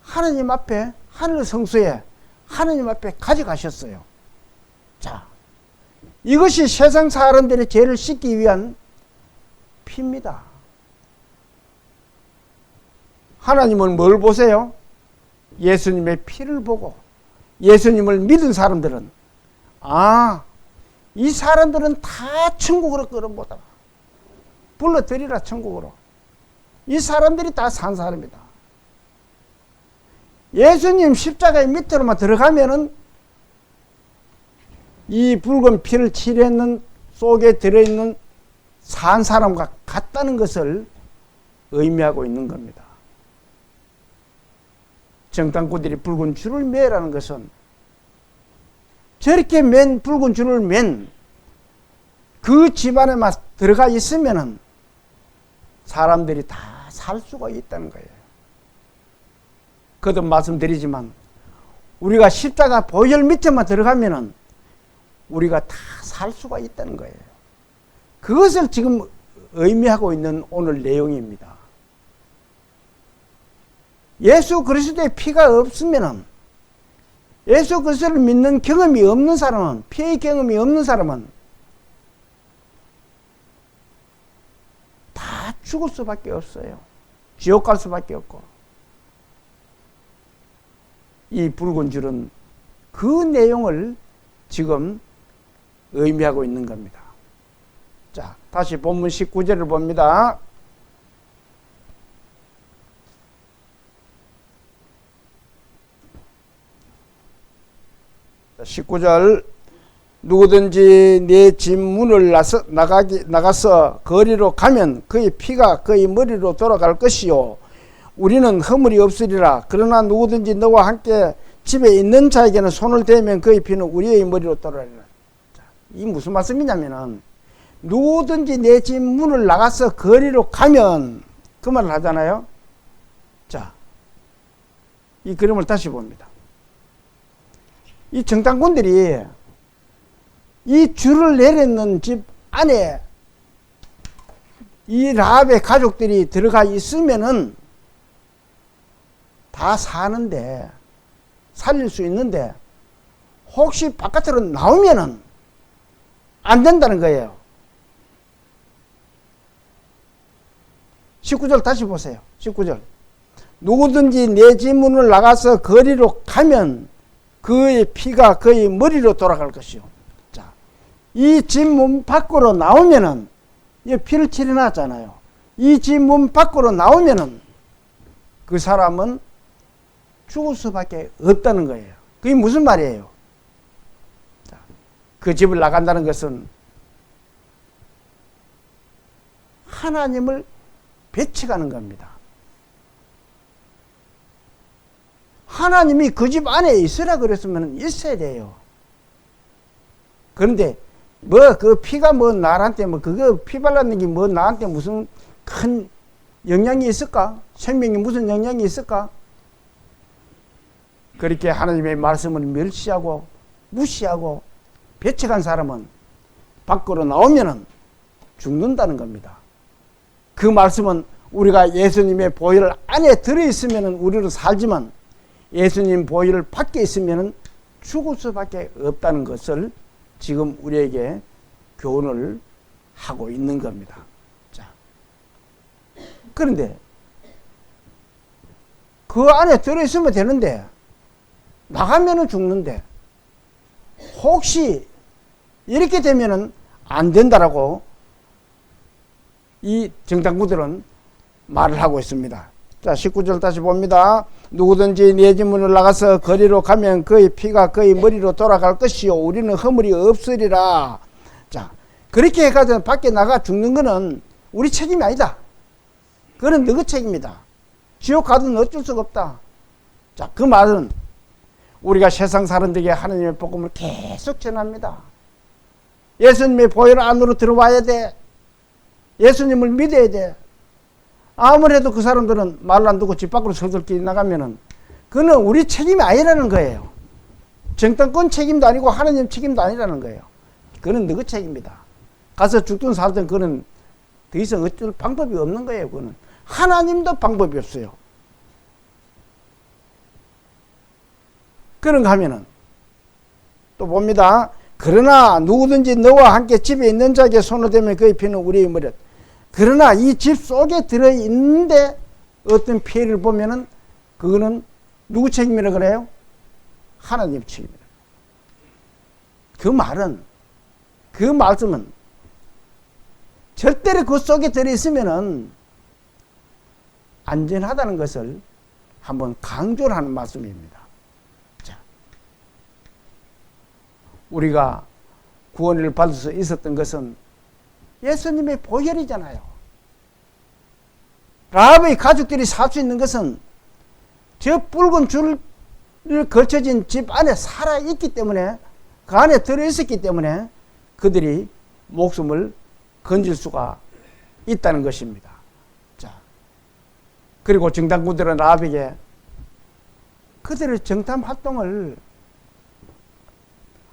하나님 앞에 하늘 성소에 하나님 앞에 가져가셨어요. 자, 이것이 세상 사람들의 죄를 씻기 위한 피입니다. 하나님은 뭘 보세요? 예수님의 피를 보고 예수님을 믿은 사람들은 이 사람들은 다 천국으로 끌어모다 불러들이라 천국으로. 이 사람들이 다 산 사람이다. 예수님 십자가의 밑으로만 들어가면은 이 붉은 피를 칠했는 속에 들어있는 산 사람과 같다는 것을 의미하고 있는 겁니다. 정탐꾼들이 붉은 줄을 매라는 것은 저렇게 맨 붉은 줄을 맨 그 집안에만 들어가 있으면은 사람들이 다 살 수가 있다는 거예요. 거듭 말씀드리지만 우리가 십자가 보혈 밑에만 들어가면은 우리가 다 살 수가 있다는 거예요. 그것을 지금 의미하고 있는 오늘 내용입니다. 예수 그리스도의 피가 없으면은, 예수 그리스도를 믿는 경험이 없는 사람은, 피의 경험이 없는 사람은 다 죽을 수밖에 없어요. 지옥 갈 수밖에 없고. 이 붉은 줄은 그 내용을 지금 의미하고 있는 겁니다. 자, 다시 본문 19절을 봅니다. 자, 19절. 누구든지 내 집 문을 나가서 거리로 가면 그의 피가 그의 머리로 돌아갈 것이요 우리는 허물이 없으리라. 그러나 누구든지 너와 함께 집에 있는 자에게는 손을 대면 그의 피는 우리의 머리로 돌아가리라. 이 무슨 말씀이냐면은 누구든지 내 집 문을 나가서 거리로 가면 그 말을 하잖아요. 자, 이 그림을 다시 봅니다. 이 정탐꾼들이 이 줄을 내렸는 집 안에 이 라합의 가족들이 들어가 있으면은 다 사는데, 살릴 수 있는데, 혹시 바깥으로 나오면은 안 된다는 거예요. 19절 다시 보세요. 19절. 누구든지 내 집 문을 나가서 거리로 가면 그의 피가 그의 머리로 돌아갈 것이요. 자, 이 집 문 밖으로 나오면은, 이 피를 칠해놨잖아요. 이 집 문 밖으로 나오면은 그 사람은 죽을 수밖에 없다는 거예요. 그게 무슨 말이에요? 자, 그 집을 나간다는 것은 하나님을 배척하는 겁니다. 하나님이 그 집 안에 있으라 그랬으면 있어야 돼요. 그런데 그 피가 나한테 그거 피 발랐는 게 나한테 무슨 큰 영향이 있을까? 생명이 무슨 영향이 있을까? 그렇게 하나님의 말씀을 멸시하고 무시하고 배척한 사람은 밖으로 나오면은 죽는다는 겁니다. 그 말씀은 우리가 예수님의 보혈 안에 들어있으면 우리로 살지만 예수님 보혈 밖에 있으면 죽을 수밖에 없다는 것을 지금 우리에게 교훈을 하고 있는 겁니다. 자, 그런데 그 안에 들어있으면 되는데 나가면은 죽는데 혹시 이렇게 되면은 안 된다라고 이 정탐꾼들은 말을 하고 있습니다. 자, 19절 다시 봅니다. 누구든지 내 집 문을 나가서 거리로 가면 그의 피가 그의 머리로 돌아갈 것이요 우리는 허물이 없으리라. 자, 그렇게 해가지고 밖에 나가 죽는 거는 우리 책임이 아니다. 그건 너희 책임이다. 지옥 가든 어쩔 수가 없다. 자, 그 말은 우리가 세상 사람들에게 하나님의 복음을 계속 전합니다. 예수님의 보혈 안으로 들어와야 돼. 예수님을 믿어야 돼. 아무래도 그 사람들은 말을 안 듣고 집 밖으로 서들끼리 나가면은 그는 우리 책임이 아니라는 거예요. 정탐꾼 책임도 아니고 하나님 책임도 아니라는 거예요. 그는 너희 책임이다. 가서 죽든 살든 그는 더 이상 어쩔 방법이 없는 거예요. 그는 하나님도 방법이 없어요. 그런가 하면은 또 봅니다. 그러나 누구든지 너와 함께 집에 있는 자에게 손을 대면 그의 피는 우리의 머리. 그러나 이 집 속에 들어있는데 어떤 피해를 보면은 그거는 누구 책임이라 그래요? 하나님 책임이라. 그 말은, 그 말씀은 절대로 그 속에 들어있으면은 안전하다는 것을 한번 강조를 하는 말씀입니다. 자, 우리가 구원을 받을 수 있었던 것은 예수님의 보혈이잖아요. 라합의 가족들이 살 수 있는 것은 저 붉은 줄을 걸쳐진 집 안에 살아있기 때문에, 그 안에 들어있었기 때문에 그들이 목숨을 건질 수가 있다는 것입니다. 자, 그리고 정탐꾼들은 라합에게 그들의 정탐 활동을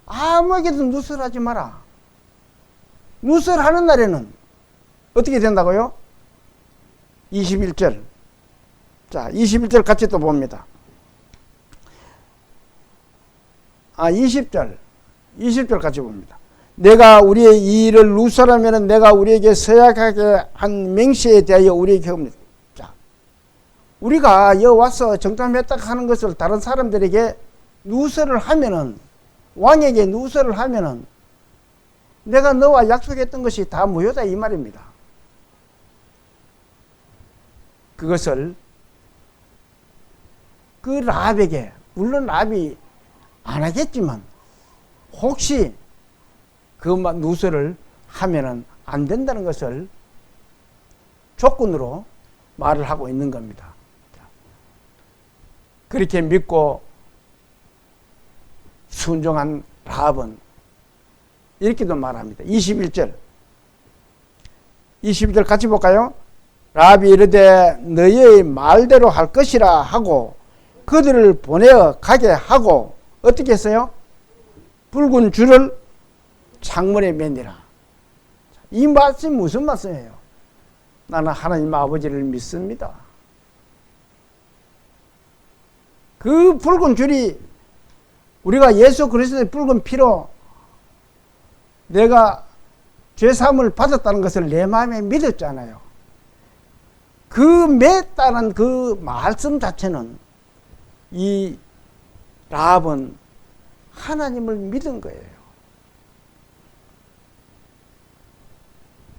아무에게도 누설하지 마라. 누설하는 날에는 어떻게 된다고요? 21절. 자, 21절 같이 또 봅니다. 20절. 20절 같이 봅니다. 내가 우리의 이 일을 누설하면 내가 우리에게 서약하게 한 맹세에 대하여 우리에게 합니다. 자, 우리가 여기 와서 정탐했다 하는 것을 다른 사람들에게 누설을 하면은, 왕에게 누설을 하면은 내가 너와 약속했던 것이 다 무효다 이 말입니다. 그것을 그 라합에게, 물론 라합이 안 하겠지만 혹시 그 누설을 하면은 안 된다는 것을 조건으로 말을 하고 있는 겁니다. 그렇게 믿고 순종한 라합은 이렇게도 말합니다. 21절 같이 볼까요? 라합이 이르되 너희의 말대로 할 것이라 하고 그들을 보내어 가게 하고 어떻게 했어요? 붉은 줄을 창문에 매니라. 이 말씀이 무슨 말씀이에요? 나는 하나님 아버지를 믿습니다. 그 붉은 줄이 우리가 예수 그리스도의 붉은 피로 내가 죄사함을 받았다는 것을 내 마음에 믿었잖아요. 그 맺다는 그 말씀 자체는 이 라합은 하나님을 믿은 거예요.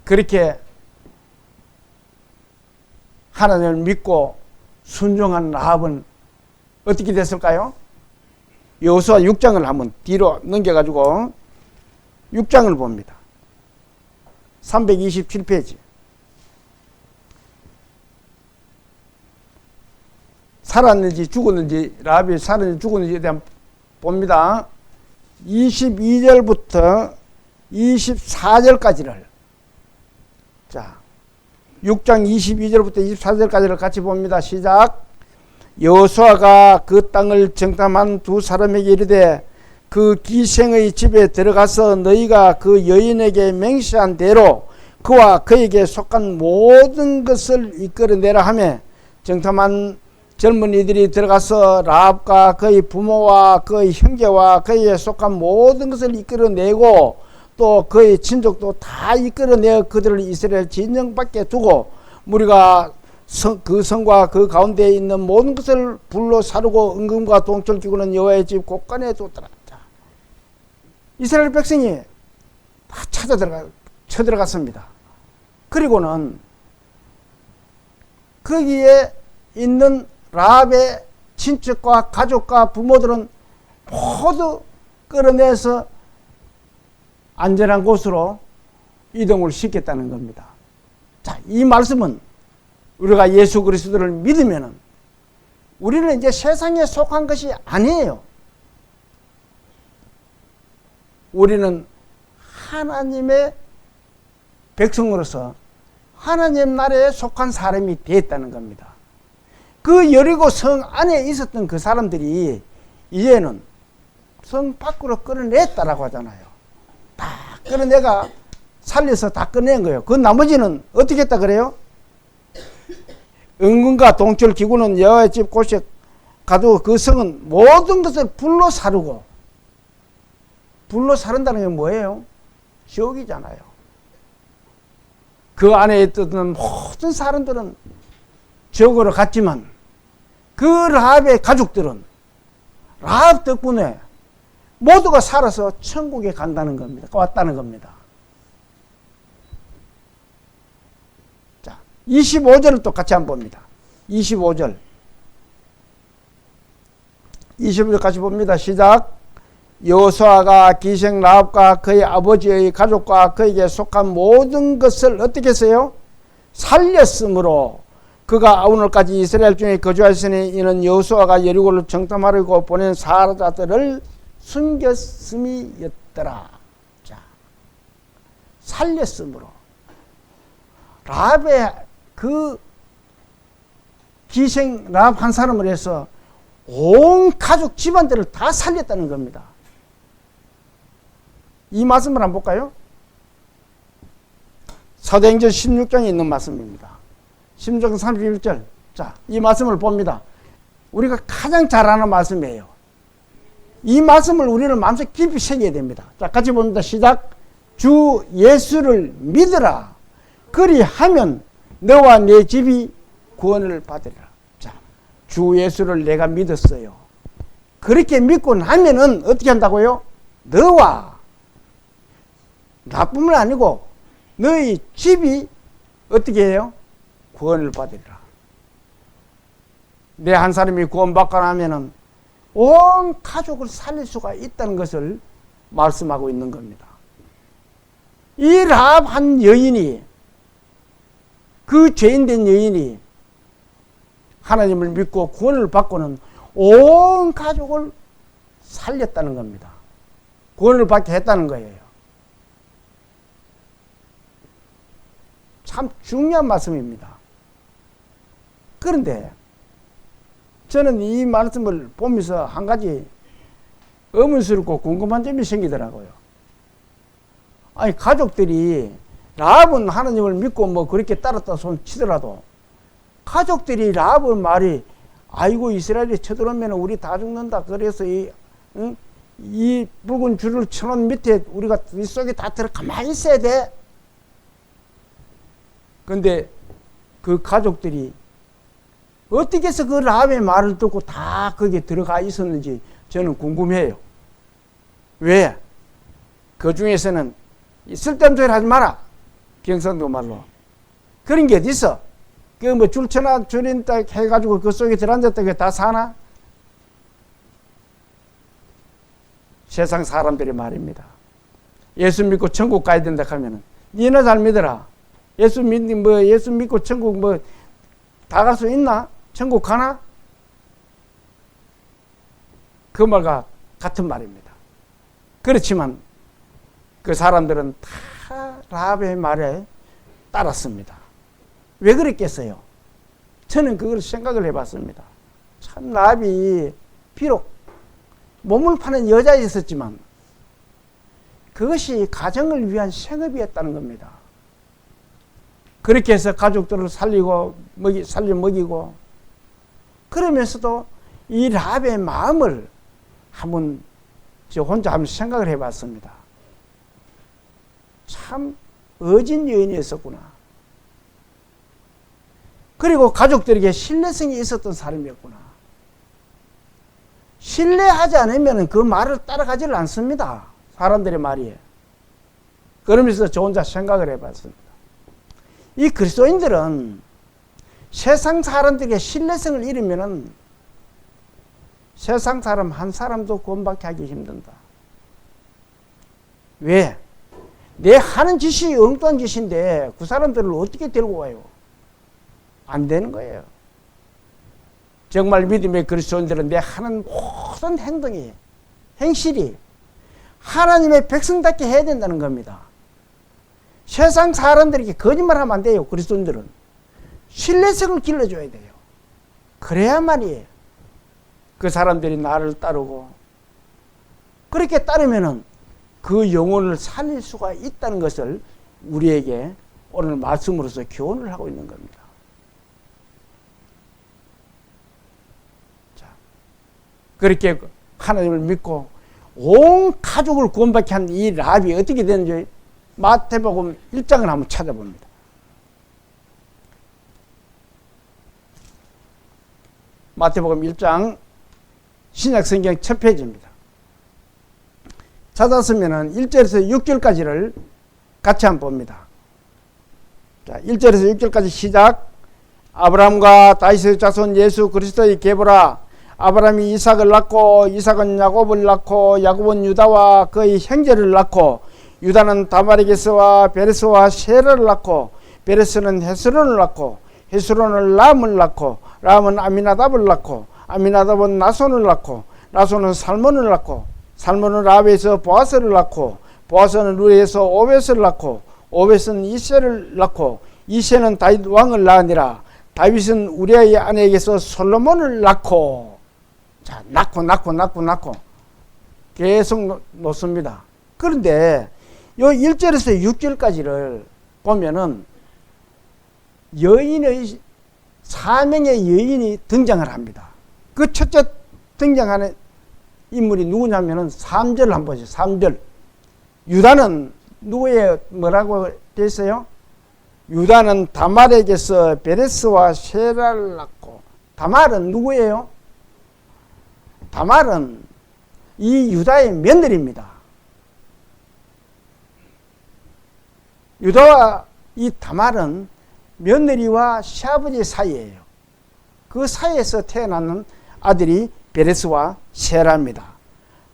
그렇게 하나님을 믿고 순종한 라합은 어떻게 됐을까요? 여호수아 6장을 한번 뒤로 넘겨가지고 6장을 봅니다. 327페이지. 살았는지 죽었는지, 라합이 살았는지 죽었는지에 대한 봅니다. 22절부터 24절까지를, 자, 6장 22절부터 24절까지를 같이 봅니다. 시작. 여호수아가 그 땅을 정탐한 두 사람에게 이르되 그 기생의 집에 들어가서 너희가 그 여인에게 맹세한 대로 그와 그에게 속한 모든 것을 이끌어내라 하며, 정탐한 젊은이들이 들어가서 라합과 그의 부모와 그의 형제와 그에게 속한 모든 것을 이끌어내고 또 그의 친족도 다 이끌어내어 그들을 이스라엘 진영 밖에 두고 무리가 그 성과 그 가운데에 있는 모든 것을 불로 사르고 은금과 동철 기구는 여호와의 집 곳간에 두었더라. 이스라엘 백성이 다 쳐들어갔습니다. 그리고는 거기에 있는 라합의 친척과 가족과 부모들은 모두 끌어내서 안전한 곳으로 이동을 시켰다는 겁니다. 자, 이 말씀은 우리가 예수 그리스도를 믿으면은 우리는 이제 세상에 속한 것이 아니에요. 우리는 하나님의 백성으로서 하나님 나라에 속한 사람이 되었다는 겁니다. 그 여리고 성 안에 있었던 그 사람들이 이제는 성 밖으로 끌어냈다라고 하잖아요. 다 끌어내가 살려서 다 꺼낸 거예요. 그 나머지는 어떻게 했다 그래요? 은금과 동철 기구는 여호와의 집 곳에 가두고 그 성은 모든 것을 불로 사르고, 불로 사른다는 게 뭐예요? 지옥이잖아요. 그 안에 있던 모든 사람들은 지옥으로 갔지만 그 라합의 가족들은 라합 덕분에 모두가 살아서 천국에 간다는 겁니다. 왔다는 겁니다. 자, 25절을 또 같이 한번 봅니다. 25절. 25절 같이 봅니다. 시작. 여호수아가 기생 라합과 그의 아버지의 가족과 그에게 속한 모든 것을 어떻게 했어요? 살렸으므로 그가 오늘까지 이스라엘 중에 거주하였으니 이는 여호수아가 여리고를 정탐하려고 보낸 사자들을 숨겼음이었더라. 자, 살렸으므로 라합의 그 기생 라합 한 사람을 해서 온 가족 집안들을 다 살렸다는 겁니다. 이 말씀을 한번 볼까요? 사도행전 16장에 있는 말씀입니다. 16장 31절. 자, 이 말씀을 봅니다. 우리가 가장 잘 아는 말씀이에요. 이 말씀을 우리는 마음속에 깊이 새겨야 됩니다. 자, 같이 봅니다. 시작. 주 예수를 믿으라. 그리하면 너와 내 집이 구원을 받으리라. 자, 주 예수를 내가 믿었어요. 그렇게 믿고 나면은 어떻게 한다고요? 너와 나뿐만 아니고 너희 집이 어떻게 해요? 구원을 받으리라. 내 한 사람이 구원받고 나면은 온 가족을 살릴 수가 있다는 것을 말씀하고 있는 겁니다. 이 라합 한 여인이, 그 죄인된 여인이 하나님을 믿고 구원을 받고는 온 가족을 살렸다는 겁니다. 구원을 받게 했다는 거예요. 참 중요한 말씀입니다. 그런데 저는 이 말씀을 보면서 한 가지 의문스럽고 궁금한 점이 생기더라고요. 아니, 가족들이 라합은 하나님을 믿고 뭐 그렇게 따랐다 손 치더라도 가족들이 라합의 말이 아이고 이스라엘이 쳐들어오면 우리 다 죽는다. 그래서 이 붉은 줄을 쳐놓은 밑에 우리가 이 속에 다 들어 가만히 있어야 돼. 근데 그 가족들이 어떻게 해서 그 라합의 말을 듣고 다 거기에 들어가 있었는지 저는 궁금해요. 왜? 그 중에서는 쓸데없는 소리 하지 마라. 경상도 말로. 그런 게 어디 있어? 그 뭐 줄쳐나 줄인다 해가지고 그 속에 들어앉았다 그게 다 사나? 세상 사람들의 말입니다. 예수 믿고 천국 가야 된다 하면은 니나 잘 믿어라. 예수 믿고 천국 다 갈 수 있나? 천국 가나? 그 말과 같은 말입니다. 그렇지만 그 사람들은 다 라합의 말에 따랐습니다. 왜 그랬겠어요? 저는 그걸 생각을 해봤습니다. 참 라합이 비록 몸을 파는 여자였었지만 그것이 가정을 위한 생업이었다는 겁니다. 그렇게 해서 가족들을 살리고 먹이고 그러면서도 이 라합의 마음을 저 혼자 한번 생각을 해봤습니다. 참 어진 여인이었었구나. 그리고 가족들에게 신뢰성이 있었던 사람이었구나. 신뢰하지 않으면 그 말을 따라가지를 않습니다. 사람들의 말이. 그러면서 저 혼자 생각을 해봤습니다. 이 그리스도인들은 세상 사람들에게 신뢰성을 잃으면은 세상 사람 한 사람도 구원받게 하기 힘든다. 왜? 내 하는 짓이 엉뚱한 짓인데 그 사람들을 어떻게 데리고 와요? 안 되는 거예요. 정말 믿음의 그리스도인들은 내 하는 모든 행동이, 행실이 하나님의 백성답게 해야 된다는 겁니다. 세상 사람들에게 거짓말하면 안 돼요. 그리스도인들은 신뢰성을 길러줘야 돼요. 그래야만이 그 사람들이 나를 따르고 그렇게 따르면은 그 영혼을 살릴 수가 있다는 것을 우리에게 오늘 말씀으로서 교훈을 하고 있는 겁니다. 자, 그렇게 하나님을 믿고 온 가족을 구원받게 한 이 라합이 어떻게 되는지 마태복음 1장을 한번 찾아봅니다. 마태복음 1장 신약성경 첫 페이지입니다. 찾았으면 1절에서 6절까지를 같이 한번 봅니다. 자, 1절에서 6절까지 시작. 아브라함과 다윗의 자손 예수 그리스도의 계보라. 아브라함이 이삭을 낳고 이삭은 야곱을 낳고 야곱은 유다와 그의 형제를 낳고 유다는 다말에게서와 베레스와 셰라를 낳고 베레스는 헤스론을 낳고 헤스론은 람을 낳고 람은 아미나답을 낳고 아미나답은 나손을 낳고 나손은 살몬을 낳고 살몬은 라합에서 보아스를 낳고 보아스는 루에서 오벳을 낳고 오벳은 이새를 낳고 이새는 다윗 왕을 낳으니라. 다윗은 우리아의 아내에게서 솔로몬을 낳고, 자, 낳고 계속 놓습니다. 그런데 요 1절에서 6절까지를 보면은 여인의 4명의 여인이 등장을 합니다. 그 첫째 등장하는 인물이 누구냐면은 3절 한번 보죠. 3절. 유다는 누구의 뭐라고 되어 있어요? 유다는 다말에게서 베레스와 셰라를 낳고. 다말은 누구예요? 다말은 이 유다의 며느리입니다. 유다와 이 다말은 며느리와 시아버지 사이예요. 그 사이에서 태어나는 아들이 베레스와 셰라입니다.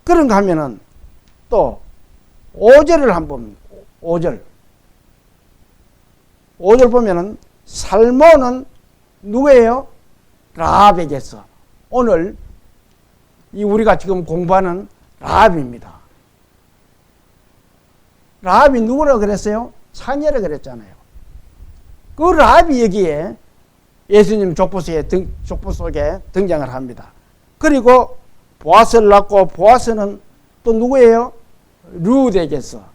그런가 하면은 또 5절을 한번 5절 보면은 살몬은 누구예요? 라합에게서. 오늘 이 우리가 지금 공부하는 라합입니다. 라합이 누구라고 그랬어요? 사녀라 그랬잖아요. 그 라합이 여기에 예수님 족보 속에 등장을 합니다. 그리고 보아스를 낳고 보아스는 또 누구예요? 룻에게서.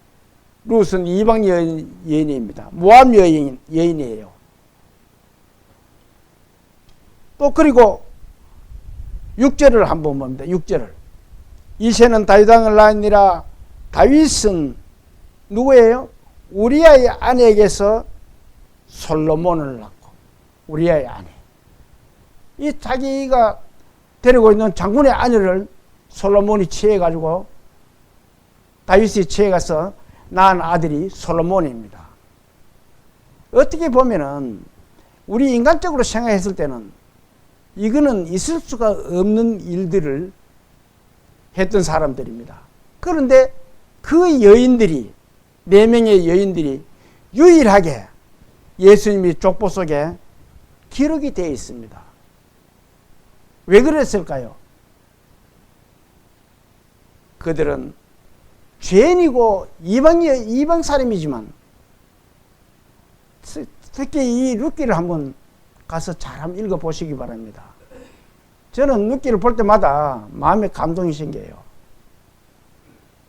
룻은 이방 여인입니다. 모압 여인이에요. 또 그리고 6절을 한번 봅니다. 6절을. 이새는 다윗 왕을 낳으니라. 다윗은 누구예요? 우리아의 아내에게서 솔로몬을 낳고. 우리아의 아내. 이 자기가 데리고 있는 장군의 아내를 솔로몬이 취해가지고 다윗이 취해가서 낳은 아들이 솔로몬입니다. 어떻게 보면은 우리 인간적으로 생각했을 때는 이거는 있을 수가 없는 일들을 했던 사람들입니다. 그런데 그 여인들이 4명의 여인들이 유일하게 예수님의 족보 속에 기록이 되어 있습니다. 왜 그랬을까요? 그들은 죄인이고 이방 사람이지만 특히 이 룻기를 한번 가서 잘 한번 읽어보시기 바랍니다. 저는 룻기를 볼 때마다 마음에 감동이 생겨요.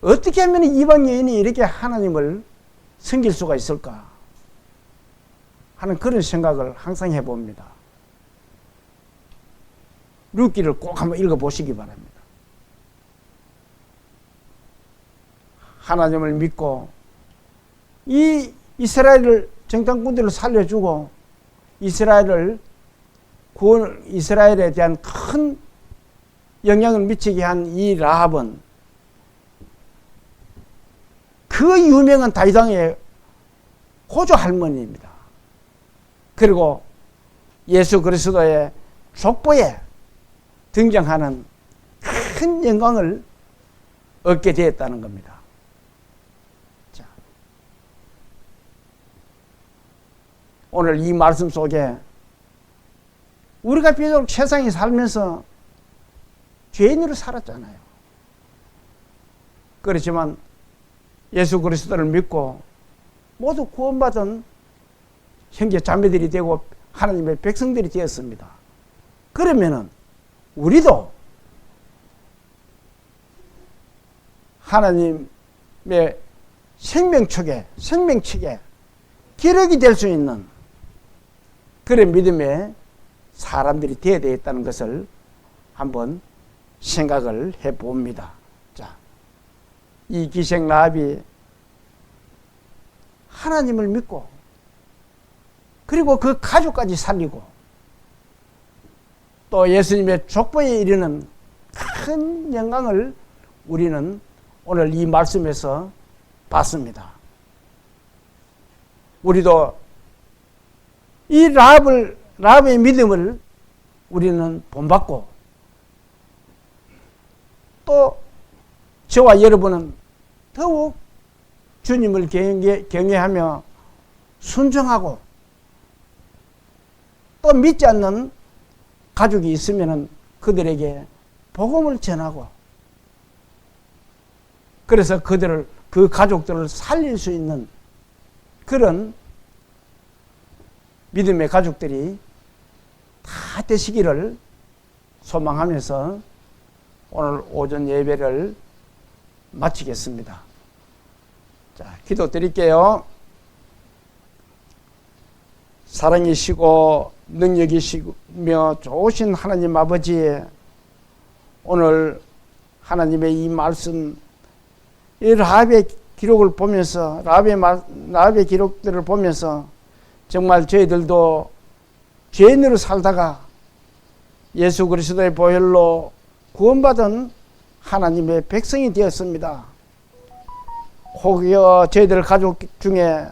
어떻게 하면 이방 여인이 이렇게 하나님을 섬길 수가 있을까 하는 그런 생각을 항상 해봅니다. 룻기를 꼭 한번 읽어보시기 바랍니다. 하나님을 믿고 이 이스라엘을 정탐꾼들을 살려주고 이스라엘에 대한 큰 영향을 미치게 한 이 라합은 그 유명한 다윗 왕의 고조 할머니입니다. 그리고 예수 그리스도의 족보에 등장하는 큰 영광을 얻게 되었다는 겁니다. 자, 오늘 이 말씀 속에 우리가 비록 세상에 살면서 죄인으로 살았잖아요. 그렇지만 예수 그리스도를 믿고 모두 구원받은 형제 자매들이 되고 하나님의 백성들이 되었습니다. 그러면은 우리도 하나님의 생명책에 기록이 될 수 있는 그런 믿음의 사람들이 되어야 되겠다는 것을 한번 생각을 해봅니다. 자, 이 기생 라합이 하나님을 믿고 그리고 그 가족까지 살리고 또 예수님의 족보에 이르는 큰 영광을 우리는 오늘 이 말씀에서 봤습니다. 우리도 이 라합을 라합의 믿음을 우리는 본받고 또 저와 여러분은 더욱 주님을 경외하며 순종하고 또 믿지 않는 가족이 있으면 그들에게 복음을 전하고 그래서 그 가족들을 살릴 수 있는 그런 믿음의 가족들이 다 되시기를 소망하면서 오늘 오전 예배를 마치겠습니다. 자, 기도 드릴게요. 사랑이시고 능력이시며 좋으신 하나님 아버지, 오늘 하나님의 이 말씀, 이 라합의 기록을 보면서 라합의 기록들을 보면서 정말 저희들도 죄인으로 살다가 예수 그리스도의 보혈로 구원받은 하나님의 백성이 되었습니다. 혹여 저희들 가족 중에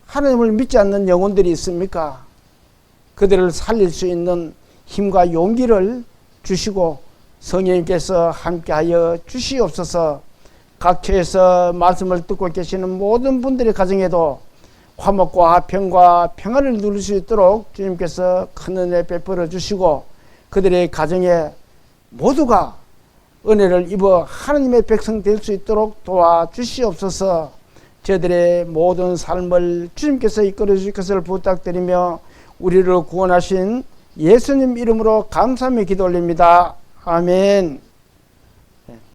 하나님을 믿지 않는 영혼들이 있습니까? 그들을 살릴 수 있는 힘과 용기를 주시고 성령님께서 함께하여 주시옵소서. 각처에서 말씀을 듣고 계시는 모든 분들의 가정에도 화목과 평과 평안을 누릴 수 있도록 주님께서 큰 은혜 베풀어 주시고 그들의 가정에 모두가 은혜를 입어 하나님의 백성 될 수 있도록 도와주시옵소서. 저들의 모든 삶을 주님께서 이끌어 주실 것을 부탁드리며 우리를 구원하신 예수님 이름으로 감사하며 기도 올립니다. 아멘.